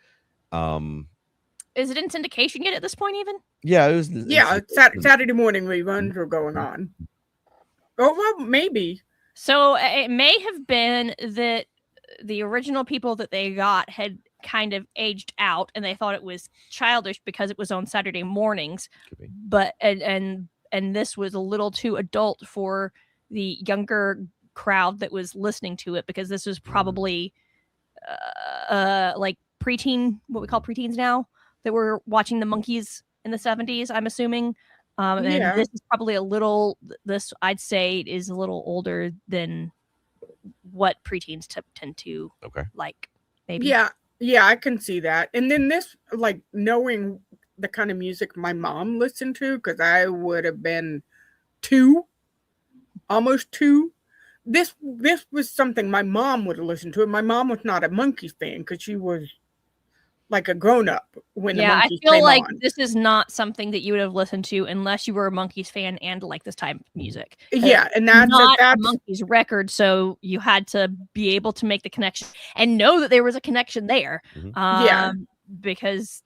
Speaker 2: Is it in syndication yet at this point even?
Speaker 4: Yeah, it was.
Speaker 3: Yeah, Saturday morning reruns were going on. Oh, well, maybe.
Speaker 2: So it may have been that the original people that they got had kind of aged out and they thought it was childish because it was on Saturday mornings, but and this was a little too adult for the younger crowd that was listening to it, because this was probably like preteen, what we call preteens now, that were watching the Monkees in the 70s, I'm assuming. And this is probably this I'd say is a little older than what preteens tend to like, maybe.
Speaker 3: Yeah, I can see that. And then this, like, knowing the kind of music my mom listened to, because I would have been almost two. This was something my mom would have listened to. And my mom was not a Monkees fan because she was like a grown-up when the Monkees
Speaker 2: I feel
Speaker 3: came
Speaker 2: like
Speaker 3: on.
Speaker 2: this is not something that you would have listened to unless you were a Monkees fan and like this type of music.
Speaker 3: Yeah, and that's
Speaker 2: not a Monkees record, so you had to be able to make the connection and know that there was a connection there. Because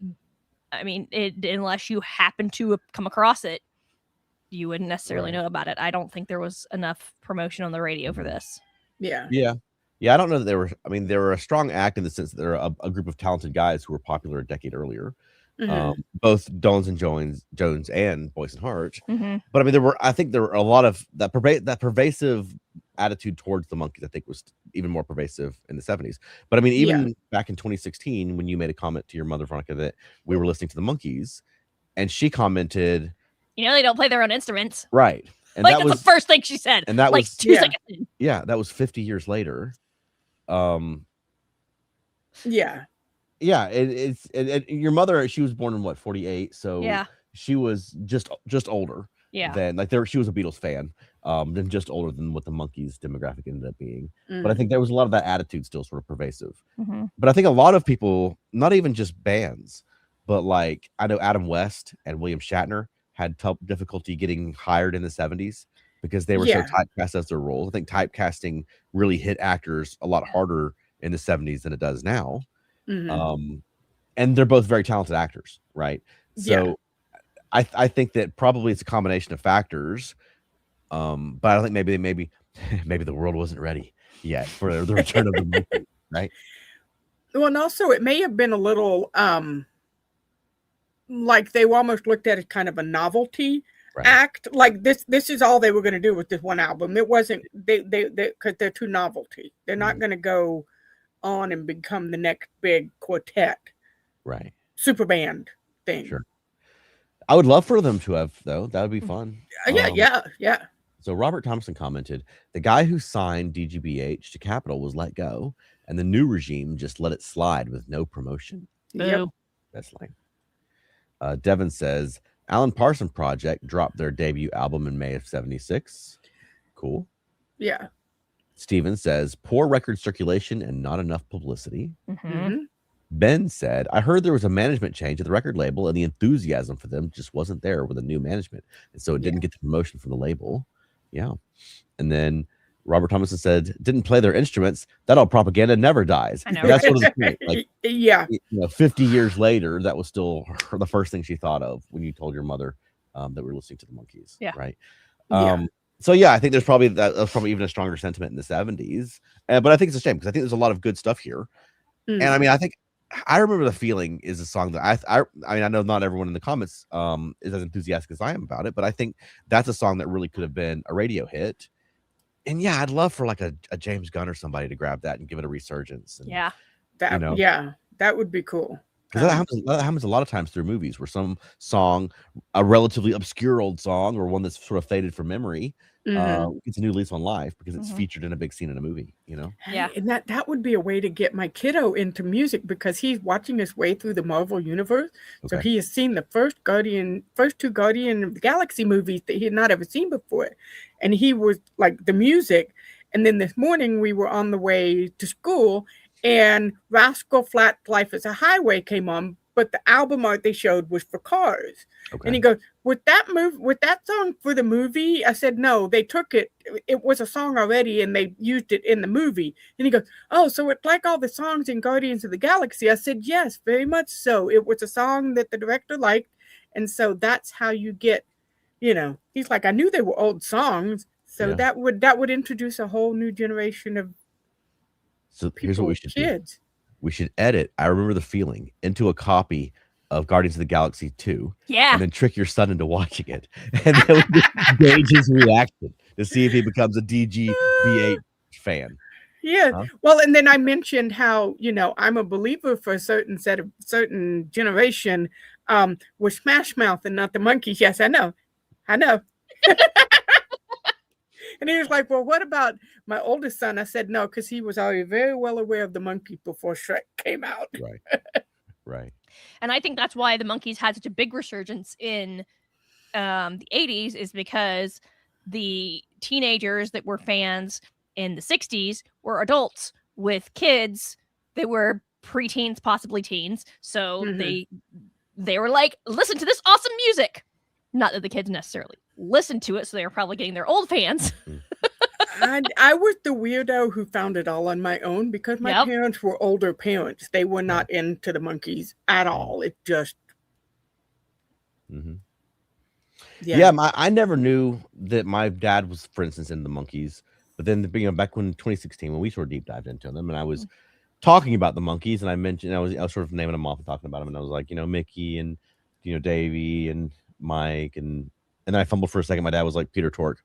Speaker 2: I mean, unless you happen to have come across it, you wouldn't necessarily know about it. I don't think there was enough promotion on the radio for this.
Speaker 4: Yeah, I don't know that they were. I mean, they were a strong act in the sense that they're a group of talented guys who were popular a decade earlier. Both Dolenz and Jones and Boyce Hart. But I mean, I think there were a lot of that pervasive attitude towards the Monkees. I think was even more pervasive in the 70s. But I mean, even back in 2016, when you made a comment to your mother, Veronica, that we were listening to the Monkees, and she commented,
Speaker 2: "You know, they don't play their own instruments."
Speaker 4: Right. And
Speaker 2: like that's the first thing she said.
Speaker 4: And that
Speaker 2: like
Speaker 4: was
Speaker 2: 2 seconds in.
Speaker 4: Yeah, that was 50 years later.
Speaker 3: Yeah,
Speaker 4: it's your mother, she was born in what, 48, so she was just older than, like, she was a Beatles fan, than just older than what the Monkees demographic ended up being. But I think there was a lot of that attitude still sort of pervasive. But I think a lot of people, not even just bands, but like I know Adam West and William Shatner had difficulty getting hired in the 70s because they were so typecast as their roles. I think typecasting really hit actors a lot harder in the 70s than it does now. And they're both very talented actors, right? So I think that probably it's a combination of factors. But I think maybe the world wasn't ready yet for the return of the movie, right?
Speaker 3: Well, and also it may have been a little like they almost looked at it kind of a novelty act. Like this is all they were going to do with this one album. It wasn't they because they're too novelty. They're not going to go on and become the next big quartet,
Speaker 4: right?
Speaker 3: Super band thing.
Speaker 4: Sure. I would love for them to have, though. That would be fun.
Speaker 3: Yeah.
Speaker 4: So Robert Thompson commented, the guy who signed DGBH to Capitol was let go, and the new regime just let it slide with no promotion.
Speaker 2: Yep.
Speaker 4: That's lame. Devin says, Alan Parsons Project dropped their debut album in May of 76. Cool.
Speaker 3: Yeah.
Speaker 4: Steven says, poor record circulation and not enough publicity. Ben said, I heard there was a management change at the record label and the enthusiasm for them just wasn't there with the new management. And so it didn't get the promotion from the label. Yeah. And then Robert Thompson said, didn't play their instruments. That all propaganda never dies.
Speaker 2: I know,
Speaker 4: That's
Speaker 2: right?
Speaker 4: what it was like.
Speaker 3: Yeah.
Speaker 4: 50 years later, that was still the first thing she thought of when you told your mother that we're listening to the Monkees.
Speaker 2: Yeah.
Speaker 4: Right. So I think there's probably even a stronger sentiment in the 70s. But I think it's a shame because I think there's a lot of good stuff here. And I mean, I remember the feeling is a song that I mean, I know not everyone in the comments is as enthusiastic as I am about it, but I think that's a song that really could have been a radio hit. And yeah, I'd love for like a James Gunn or somebody to grab that and give it a resurgence. And,
Speaker 3: that would be cool.
Speaker 4: Because that happens a lot of times through movies where some song, a relatively obscure old song or one that's sort of faded from memory, gets a new lease on life because it's featured in a big scene in a movie, you know?
Speaker 2: Yeah.
Speaker 3: And that would be a way to get my kiddo into music because he's watching his way through the Marvel universe. So he has seen the first two Guardian of the Galaxy movies that he had not ever seen before. And he was like the music. And then this morning we were on the way to school and Rascal Flatts Life is a Highway came on, but the album art they showed was for Cars. And he goes, with that song for the movie? I said, no, they took it. It was a song already and they used it in the movie. And he goes, oh, so it's like all the songs in Guardians of the Galaxy. I said, yes, very much so. It was a song that the director liked. And so that's how you get, he's like, I knew they were old songs. So that would introduce a whole new generation of
Speaker 4: here's what we should
Speaker 3: do.
Speaker 4: We should edit I Remember the Feeling into a copy of Guardians of the Galaxy 2.
Speaker 2: Yeah.
Speaker 4: And then trick your son into watching it. And then we gauge his reaction to see if he becomes a DGB8 fan.
Speaker 3: Yeah. Well, and then I mentioned how, I'm a believer for a certain generation with Smash Mouth and not the Monkees. Yes, I know. And he was like, well, what about my oldest son? I said, no, because he was already very well aware of the Monkees before Shrek came out.
Speaker 4: Right.
Speaker 2: And I think that's why the Monkees had such a big resurgence in the 80s is because the teenagers that were fans in the 60s were adults with kids that were preteens, possibly teens. So they were like, listen to this awesome music. Not that the kids necessarily listened to it, so they were probably getting their old fans.
Speaker 3: I was the weirdo who found it all on my own because my parents were older parents. They were not into the Monkees at all. It just...
Speaker 4: I never knew that my dad was, for instance, in the Monkees. But then, back when 2016, when we sort of deep dived into them, and I was talking about the Monkees, and I mentioned I was sort of naming them off and talking about them, and I was like, Mickey and Davy and Mike, and then I fumbled for a second. My dad was like Peter Tork,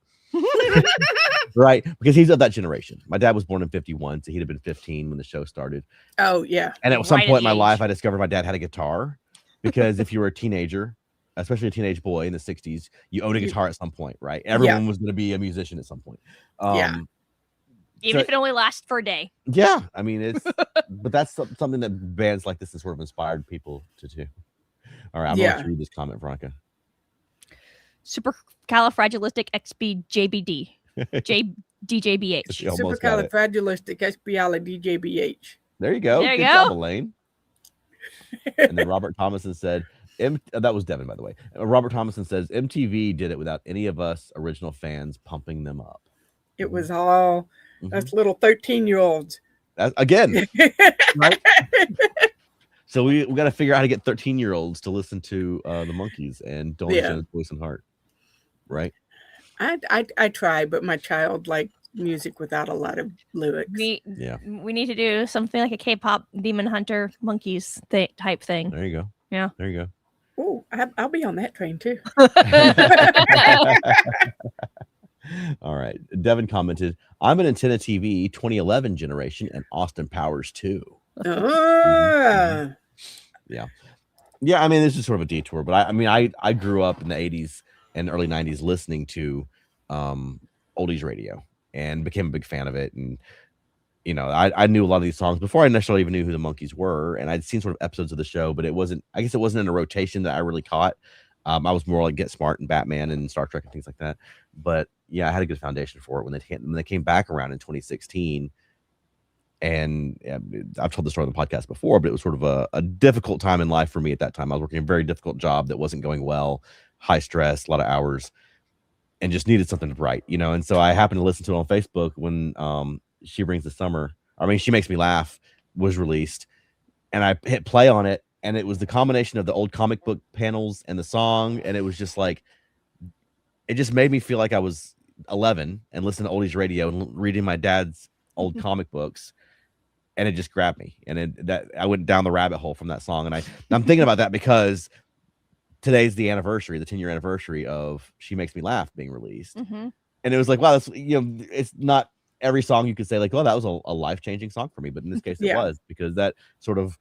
Speaker 4: right? Because he's of that generation. My dad was born in 51, so he'd have been 15 when the show started.
Speaker 3: Oh yeah.
Speaker 4: And at some point in my life, I discovered my dad had a guitar, because if you were a teenager, especially a teenage boy in the 60s, you owned a guitar at some point, right? Everyone was going to be a musician at some point.
Speaker 2: Even if it only lasts for a day.
Speaker 4: Yeah, I mean it's, but that's something that bands like this has sort of inspired people to do. All right, I'm going to read this comment, Veronica.
Speaker 2: Supercalifragilisticexpialidocious. DJBH.
Speaker 3: Supercalifragilisticexpialidocious.
Speaker 4: There you go. Good job, Elaine. And then Robert Thomason said, that was Devin, by the way. Robert Thomason says, MTV did it without any of us original fans pumping them up.
Speaker 3: It was all us little 13-year-olds.
Speaker 4: Again, right? So we got to figure out how to get 13-year-olds to listen to the Monkees and Dolenz, Jones, Boyce Hart. Right?
Speaker 3: I try, but my child likes music without a lot of lyrics.
Speaker 2: We need to do something like a K-pop Demon Hunter Monkees type thing.
Speaker 4: There you go.
Speaker 2: Yeah.
Speaker 4: There you go.
Speaker 3: Oh, I'll be on that train too.
Speaker 4: All right. Devin commented, I'm an Antenna TV 2011 generation and Austin Powers too.
Speaker 3: Ah.
Speaker 4: Yeah. I mean, this is sort of a detour, but I grew up in the 80s and early 90s listening to oldies radio and became a big fan of it. And I knew a lot of these songs before I necessarily even knew who the Monkees were, and I'd seen sort of episodes of the show, but I guess it wasn't in a rotation that I really caught. I was more like Get Smart and Batman and Star Trek and things like that. But yeah, I had a good foundation for it when they came back around in 2016. And I've told the story on the podcast before, but it was sort of a difficult time in life for me at that time. I was working a very difficult job that wasn't going well, high stress, a lot of hours, and just needed something to write, And so I happened to listen to it on Facebook when She Brings the Summer. She Makes Me Laugh was released, and I hit play on it, and it was the combination of the old comic book panels and the song, and it was just like, it just made me feel like I was 11 and listening to oldies radio and reading my dad's old comic books. And it just grabbed me, and I went down the rabbit hole from that song. And I'm thinking about that because today's the 10-year anniversary of She Makes Me Laugh being released. And it was like, wow, that's, it's not every song you could say like, oh, that was a life-changing song for me. But in this case, it was, because that sort of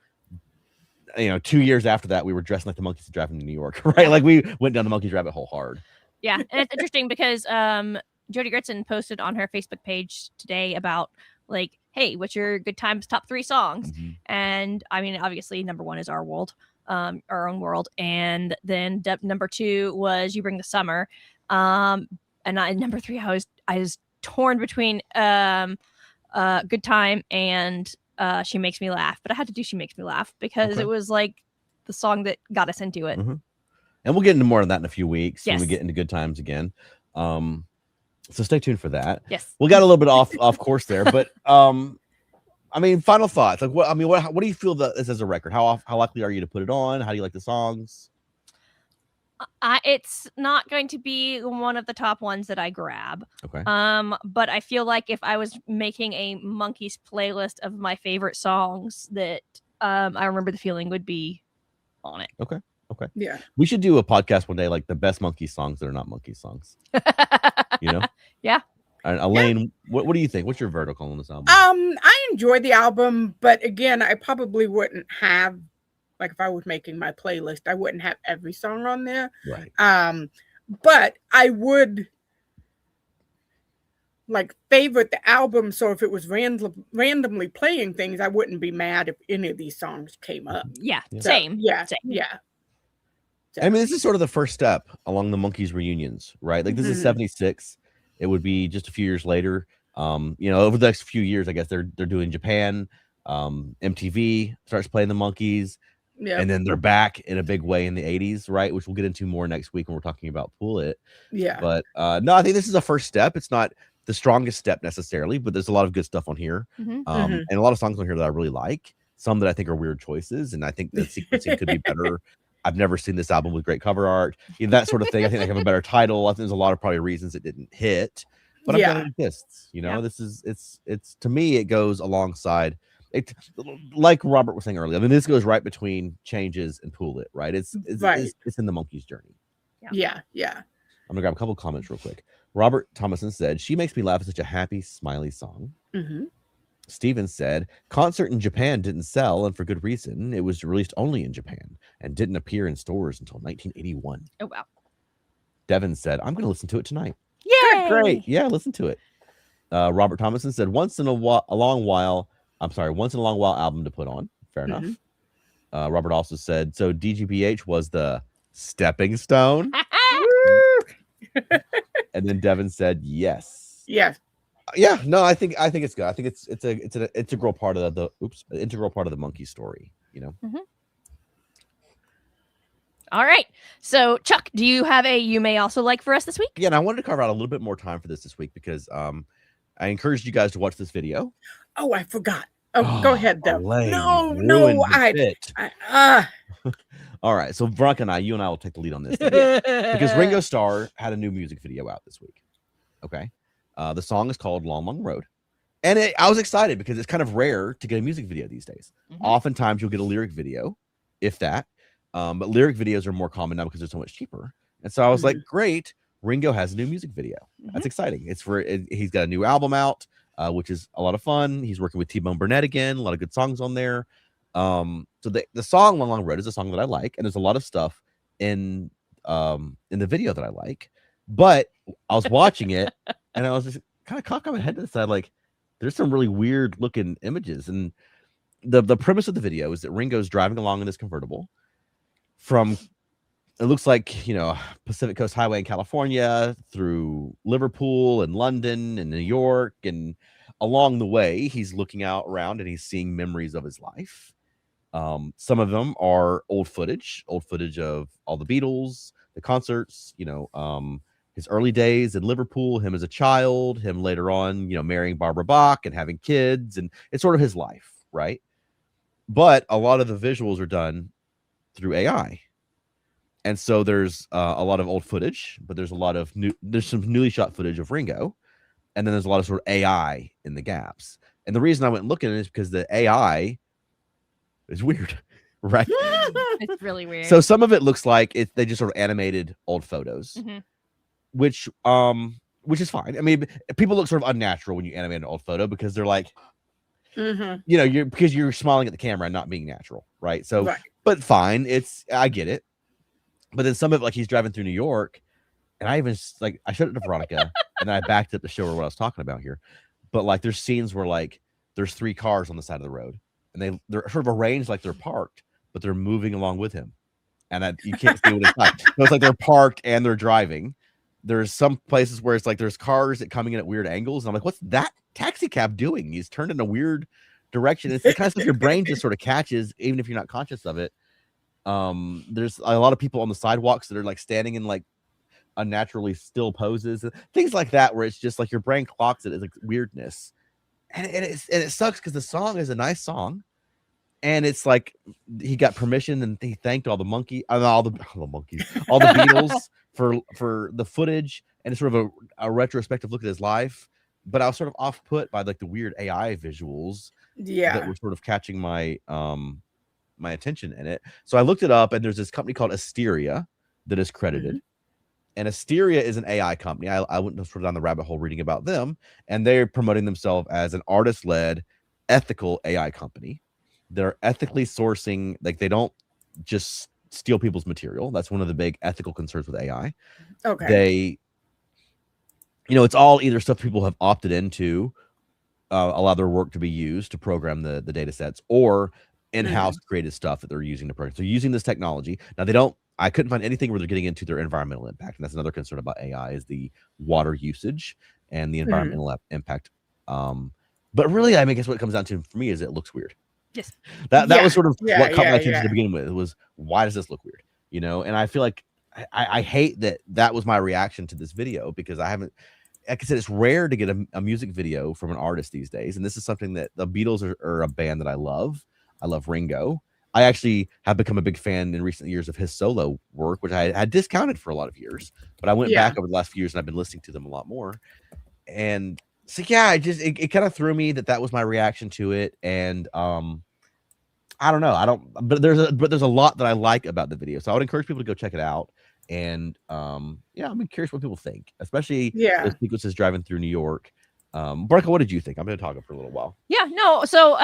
Speaker 4: 2 years after that, we were dressing like the Monkees driving to New York, right? Like we went down the Monkees rabbit hole hard.
Speaker 2: Yeah, and it's interesting because Jody Gritson posted on her Facebook page today about like, hey, what's your good times top 3 songs?
Speaker 4: Mm-hmm.
Speaker 2: And I mean, obviously, number 1 is Our World, Our Own World, and then number 2 was You Bring the Summer, and number 3, I was torn between Good Time and She Makes Me Laugh, but I had to do She Makes Me Laugh because it was like the song that got us into it.
Speaker 4: Mm-hmm. And we'll get into more of that in a few weeks when we
Speaker 2: Yes.
Speaker 4: get into Good Times again. So stay tuned for that.
Speaker 2: Yes.
Speaker 4: We got a little bit off course there, but I mean, final thoughts. Like, what do you feel that this is a record? How likely are you to put it on? How do you like the songs?
Speaker 2: It's not going to be one of the top ones that I grab.
Speaker 4: Okay.
Speaker 2: But I feel like if I was making a Monkees playlist of my favorite songs, that I Remember the Feeling would be on it.
Speaker 4: Okay.
Speaker 3: Yeah.
Speaker 4: We should do a podcast one day, like the best Monkees songs that are not Monkees songs.
Speaker 2: Yeah.
Speaker 4: And Elaine, what do you think? What's your verdict on this album?
Speaker 3: I enjoyed the album, but again, I probably wouldn't have, like, if I was making my playlist, I wouldn't have every song on there.
Speaker 4: Right.
Speaker 3: But I would like favorite the album, so if it was randomly playing things, I wouldn't be mad if any of these songs came up.
Speaker 2: Yeah.
Speaker 4: Yeah.
Speaker 2: Same.
Speaker 3: Yeah.
Speaker 2: Same.
Speaker 3: Yeah.
Speaker 4: I mean, this is sort of the first step along the Monkees reunions, right? Like, this is 76. It would be just a few years later. Over the next few years, I guess they're doing Japan. MTV starts playing the Monkees.
Speaker 3: Yeah.
Speaker 4: And then they're back in a big way in the 80s, right? Which we'll get into more next week when we're talking about Pull It.
Speaker 3: Yeah.
Speaker 4: But no, I think this is a first step. It's not the strongest step necessarily, but there's a lot of good stuff on here.
Speaker 2: Mhm.
Speaker 4: And a lot of songs on here that I really like. Some that I think are weird choices. And I think the sequencing could be better. I've never seen this album with great cover art. That sort of thing. I think they have a better title. I think there's a lot of probably reasons it didn't hit. But I'm glad it exists. This is it's to me, it goes alongside it, like Robert was saying earlier. I mean, this goes right between Changes and Pull It, right? It's in the Monkees' journey.
Speaker 3: Yeah.
Speaker 4: I'm gonna grab a couple comments real quick. Robert Thomason said, "She Makes Me Laugh" is such a happy, smiley song.
Speaker 3: Mm-hmm.
Speaker 4: Steven said, "Concert in Japan didn't sell, and for good reason. It was released only in Japan and didn't appear in stores until 1981.
Speaker 2: Oh, wow.
Speaker 4: Devin said, "I'm going to listen to it tonight."
Speaker 2: Yay!
Speaker 4: Great. Yeah, listen to it. Robert Thomason said, once in a long while album to put on. Fair enough. Robert also said, so DGBH was the stepping stone. And then Devin said, yes.
Speaker 3: Yes.
Speaker 4: Yeah, no, I think it's good. I think it's an integral part of the Monkees story,
Speaker 2: All right. So, Chuck, do you have a You May Also Like for us this week?
Speaker 4: Yeah, and I wanted to carve out a little bit more time for this week because I encouraged you guys to watch this video.
Speaker 3: Oh, I forgot. Oh, go ahead, Deb.
Speaker 4: Elaine,
Speaker 3: No,
Speaker 4: All right, so Veronica and you and I will take the lead on this because Ringo Starr had a new music video out this week. Okay, the song is called "Long Long Road," and I was excited because it's kind of rare to get a music video these days. Oftentimes, you'll get a lyric video, if that. But lyric videos are more common now because they're so much cheaper. And so I was like, great, Ringo has a new music video. That's exciting. He's got a new album out, which is a lot of fun. He's working with T-Bone Burnett again, a lot of good songs on there. So the song Long Long Road is a song that I like, and there's a lot of stuff in the video that I like. But I was watching it and I was just kind of cocking my head to the side, like, there's some really weird looking images. And the premise of the video is that Ringo's driving along in this convertible from, it looks like, Pacific Coast Highway in California through Liverpool and London and New York. And along the way, he's looking out around and he's seeing memories of his life. Some of them are old footage of all the Beatles, the concerts, his early days in Liverpool, him as a child, him later on, marrying Barbara Bach and having kids. And it's sort of his life, right? But a lot of the visuals are done through AI. And so there's a lot of old footage, but there's some newly shot footage of Ringo. And then there's a lot of sort of AI in the gaps. And the reason I went and looked at it is because the AI is weird, right?
Speaker 2: It's really weird.
Speaker 4: So some of it looks like they just sort of animated old photos, which is fine. I mean, people look sort of unnatural when you animate an old photo because they're like,
Speaker 3: Mhm.
Speaker 4: you know, because you're smiling at the camera and not being natural, right? So,
Speaker 3: Right.
Speaker 4: but fine, I get it. But then some of it, like he's driving through New York, and I even like I showed it to Veronica, and then I backed up to show her what I was talking about here. But like, there's scenes where like there's 3 cars on the side of the road, and they're sort of arranged like they're parked, but they're moving along with him, and you can't see what it's like. So it's like they're parked and they're driving. There's some places where it's like there's cars that coming in at weird angles, and I'm like, what's that taxi cab doing? He's turned in a weird direction. It's the kind of stuff your brain just sort of catches, even if you're not conscious of it. There's a lot of people on the sidewalks that are like standing in like unnaturally still poses, things like that, where it's just like your brain clocks it as like weirdness, and it sucks because the song is a nice song, and it's like he got permission and he thanked all the all the Beatles for the footage, and it's sort of a retrospective look at his life. But I was sort of off put by like the weird AI visuals that were sort of catching my my attention in it. So I looked it up, and there's this company called Asteria that is credited.
Speaker 3: Mhm.
Speaker 4: And Asteria is an AI company. I went sort of down the rabbit hole reading about them, and they're promoting themselves as an artist-led, ethical AI company. They're ethically sourcing, like they don't just steal people's material. That's one of the big ethical concerns with AI.
Speaker 3: Okay.
Speaker 4: They, it's all either stuff people have opted into, allow their work to be used to program the data sets, or in-house created stuff that they're using to program. So using this technology. Now I couldn't find anything where they're getting into their environmental impact. And that's another concern about AI is the water usage and the environmental impact. But really, I guess what it comes down to for me is it looks weird.
Speaker 2: Yes.
Speaker 4: That was sort of what caught my attention to begin with, was why does this look weird? And I feel like I hate that was my reaction to this video, because I haven't, like I said, it's rare to get a music video from an artist these days. And this is something that the Beatles are a band that I love. I love Ringo. I actually have become a big fan in recent years of his solo work, which I had discounted for a lot of years, but I went back over the last few years and I've been listening to them a lot more. And so, yeah, it kind of threw me that was my reaction to it. And, I don't know. But there's a lot that I like about the video. So I would encourage people to go check it out. And, I'm curious what people think, especially the sequences driving through New York. Barca, what did you think? I'm going to talk for a little while.
Speaker 2: Yeah, no. So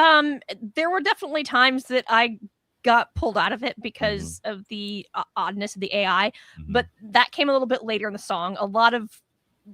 Speaker 2: there were definitely times that I got pulled out of it because of the oddness of the AI, but that came a little bit later in the song. A lot of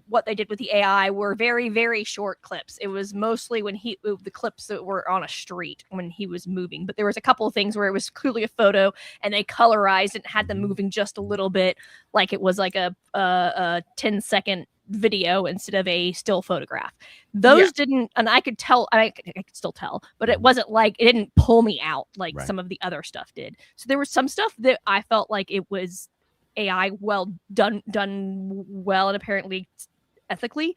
Speaker 2: what they did with the AI were very, very short clips. It was mostly when the clips that were on a street when he was moving, but there was a couple of things where it was clearly a photo and they colorized and had them moving just a little bit, like it was like a 10-second video instead of a still photograph. Those didn't, and I could tell, I could still tell, but it wasn't like, it didn't pull me out like some of the other stuff did. So there was some stuff that I felt like it was AI done well, and apparently ethically,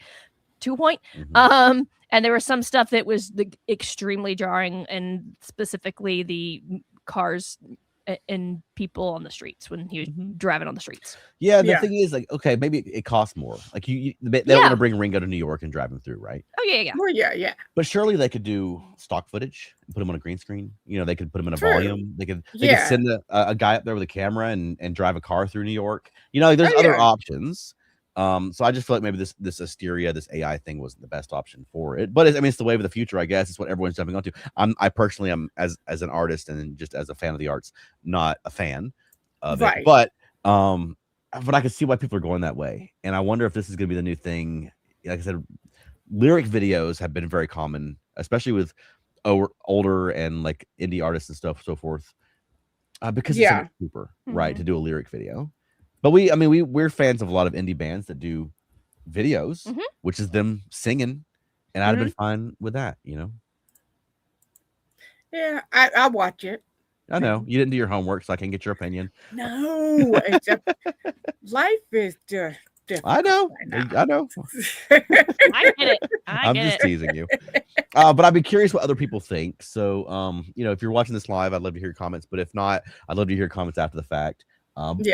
Speaker 2: to a point. And there was some stuff that was extremely jarring, and specifically the cars and people on the streets when he was driving on the streets.
Speaker 4: Yeah, the thing is, like, okay, maybe it costs more. Like they don't want to bring Ringo to New York and drive him through, right?
Speaker 2: Oh yeah.
Speaker 3: Well, yeah.
Speaker 4: But surely they could do stock footage and put him on a green screen. They could put him in a volume. They could send a guy up there with a camera and drive a car through New York. There's other options. So I just feel like maybe this Asteria, this AI thing wasn't the best option for it. But it's the wave of the future, I guess. It's what everyone's jumping onto. I personally am, as an artist and just as a fan of the arts, not a fan of it. But I can see why people are going that way. And I wonder if this is going to be the new thing. Like I said, lyric videos have been very common, especially with older and like indie artists and stuff, so forth, because it's so much cheaper, right, to do a lyric video. But we're fans of a lot of indie bands that do videos, which is them singing, and I'd have been fine with that,
Speaker 3: Yeah, I'll watch it.
Speaker 4: I know you didn't do your homework, so I can get your opinion.
Speaker 3: No, life is just different.
Speaker 4: I know.
Speaker 2: I get it.
Speaker 4: I'm just teasing you. But I'd be curious what other people think. So, if you're watching this live, I'd love to hear your comments. But if not, I'd love to hear comments after the fact.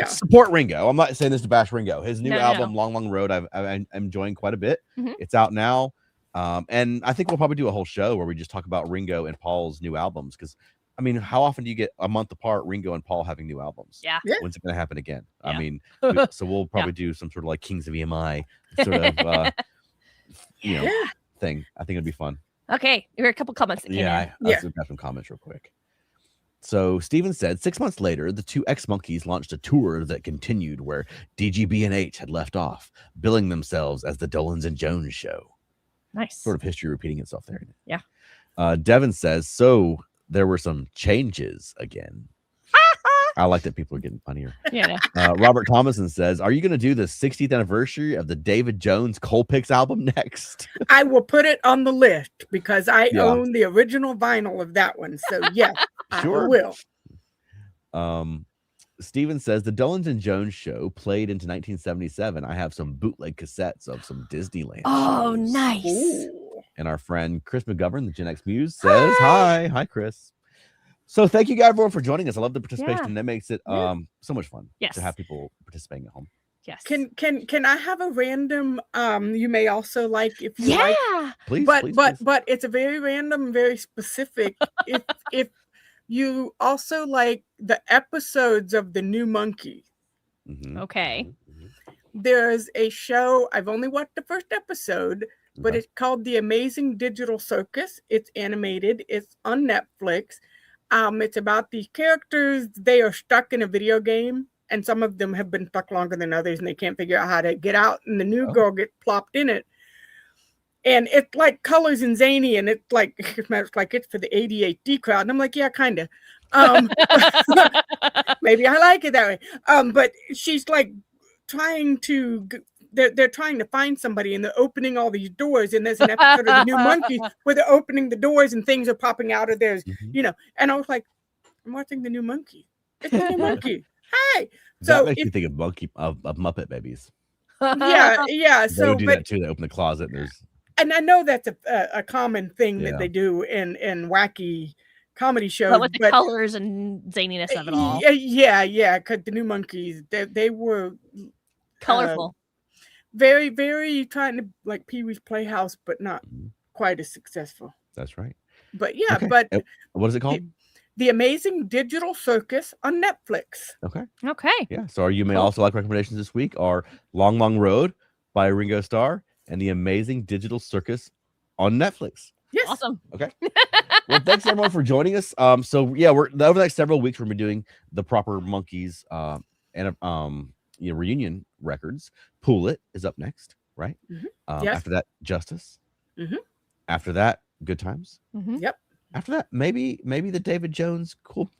Speaker 4: Support Ringo. I'm not saying this to bash Ringo. His new album, Long Long Road, I'm enjoying quite a bit. It's out now. And I think we'll probably do a whole show where we just talk about Ringo and Paul's new albums. Because, how often do you get a month apart Ringo and Paul having new albums?
Speaker 2: Yeah.
Speaker 4: When's it going to happen again?
Speaker 2: Yeah.
Speaker 4: So we'll probably do some sort of like Kings of EMI sort of, thing. I think it'd be fun.
Speaker 2: Okay, there are a couple comments that came in.
Speaker 4: I got some comments real quick. So Steven said 6 months later, the two ex-Monkees launched a tour that continued where DGB and H had left off, billing themselves as the Dolenz and Jones Show.
Speaker 2: Nice.
Speaker 4: Sort of history repeating itself there.
Speaker 2: Yeah.
Speaker 4: Devin says, so there were some changes again. I like that people are getting funnier.
Speaker 2: Yeah.
Speaker 4: Robert Thomason says, are you going to do the 60th anniversary of the David Jones Coal Picks album next?
Speaker 3: I will put it on the list because I own the original vinyl of that one. So yes,
Speaker 4: Sure.
Speaker 3: I will.
Speaker 4: Steven says the Dolenz and Jones Show played into 1977. I have some bootleg cassettes of some Disneyland
Speaker 2: Oh,
Speaker 4: shows.
Speaker 2: nice.
Speaker 3: Ooh.
Speaker 4: And our friend Chris McGovern, the Gen X Muse, says hi Chris. So thank you guys everyone for joining us. I love the participation. That makes it so much fun to have people participating at home.
Speaker 2: Yes.
Speaker 3: Can I have a random you may also like if you like
Speaker 4: please
Speaker 3: but it's a very random, very specific if you also like the episodes of the new Monkees.
Speaker 2: Okay.
Speaker 3: There's a show, I've only watched the first episode, but it's called The Amazing Digital Circus. It's animated, it's on Netflix. It's about these characters. They are stuck in a video game, and some of them have been stuck longer than others, and they can't figure out how to get out. And the new girl gets plopped in it, and it's like colors and zany, and it's like it's for the ADHD crowd. And I'm like, yeah, kind of. Maybe I like it that way. But she's like trying to. They're trying to find somebody, and they're opening all these doors. And there's an episode of the new Monkees where they're opening the doors and things are popping out of theirs, And I was like, I'm watching the new Monkees. It's the new Monkee. Hey,
Speaker 4: so that makes me think of Muppet Babies.
Speaker 3: Yeah. So
Speaker 4: they do that too. They open the closet.
Speaker 3: And I know that's a common thing that they do in wacky comedy shows.
Speaker 2: But with the colors and zaniness of it all.
Speaker 3: Yeah. Because the new Monkees, they were
Speaker 2: colorful.
Speaker 3: Very, very trying to like Pee-wee's Playhouse, but not quite as successful.
Speaker 4: That's right.
Speaker 3: But but
Speaker 4: what is it called?
Speaker 3: The Amazing Digital Circus on Netflix.
Speaker 4: Okay. Yeah. So you may also like recommendations this week are Long Long Road by Ringo Starr and The Amazing Digital Circus on Netflix.
Speaker 3: Yes.
Speaker 2: Awesome.
Speaker 4: Okay. Well, thanks everyone for joining us. So yeah, we're over the next several weeks we're gonna be doing the proper Monkees reunion records. Pool It is up next, right? After that, Justice. After that, Good Times.
Speaker 3: Yep.
Speaker 4: After that, maybe the David Jones Coal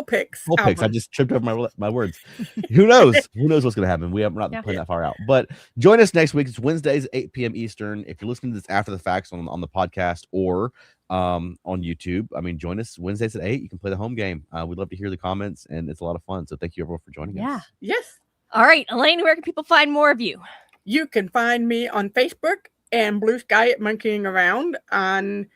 Speaker 4: Picks. I just tripped over my words. Who knows? Who knows what's going to happen? We're not playing that far out. But join us next week. It's Wednesdays, 8 p.m. Eastern. If you're listening to this after the facts on the podcast or on YouTube, join us Wednesdays at 8. You can play the home game. We'd love to hear the comments, and it's a lot of fun. So thank you everyone for joining us.
Speaker 3: Yes.
Speaker 2: All right, Elaine, where can people find more of you?
Speaker 3: You can find me on Facebook and Blue Sky at Monkeying Around on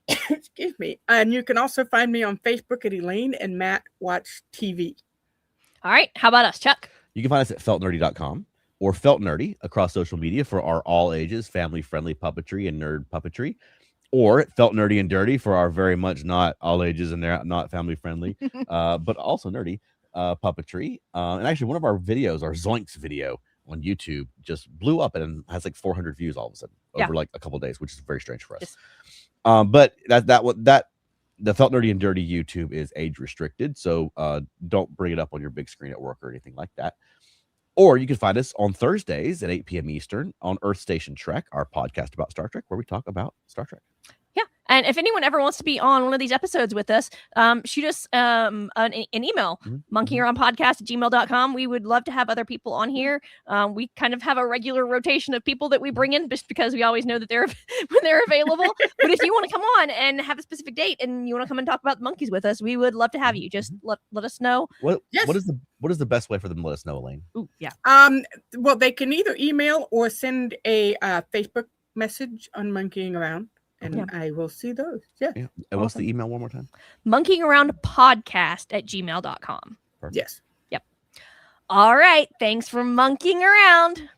Speaker 3: excuse me. And you can also find me on Facebook at Elaine and Matt Watch TV.
Speaker 2: All right. How about us, Chuck?
Speaker 4: You can find us at feltnerdy.com or Felt Nerdy across social media for our all ages, family friendly puppetry and nerd puppetry, or Felt Nerdy and Dirty for our very much not all ages and they're not family friendly, but also nerdy puppetry. And actually one of our videos, our Zoinks video on YouTube, just blew up and has like 400 views all of a sudden over like a couple of days, which is very strange for us.
Speaker 2: Yes.
Speaker 4: But the Felt Nerdy and Dirty YouTube is age restricted, so don't bring it up on your big screen at work or anything like that. Or you can find us on Thursdays at 8 p.m. Eastern on Earth Station Trek, our podcast about Star Trek, where we talk about Star Trek.
Speaker 2: Yeah. And if anyone ever wants to be on one of these episodes with us, shoot us an email, monkeyingaroundpodcast@gmail.com. We would love to have other people on here. We kind of have a regular rotation of people that we bring in just because we always know that they're when they're available. But if you want to come on and have a specific date and you want to come and talk about the Monkees with us, we would love to have you. Just let us know.
Speaker 4: What is the best way for them to let us know, Elaine?
Speaker 2: Ooh, yeah.
Speaker 3: Well, they can either email or send a Facebook message on Monkeying Around. And I will see those. Yeah.
Speaker 4: And what's the email one more time?
Speaker 2: monkeyingaroundpodcast@gmail.com.
Speaker 3: Yes.
Speaker 2: Yep. All right. Thanks for monkeying around.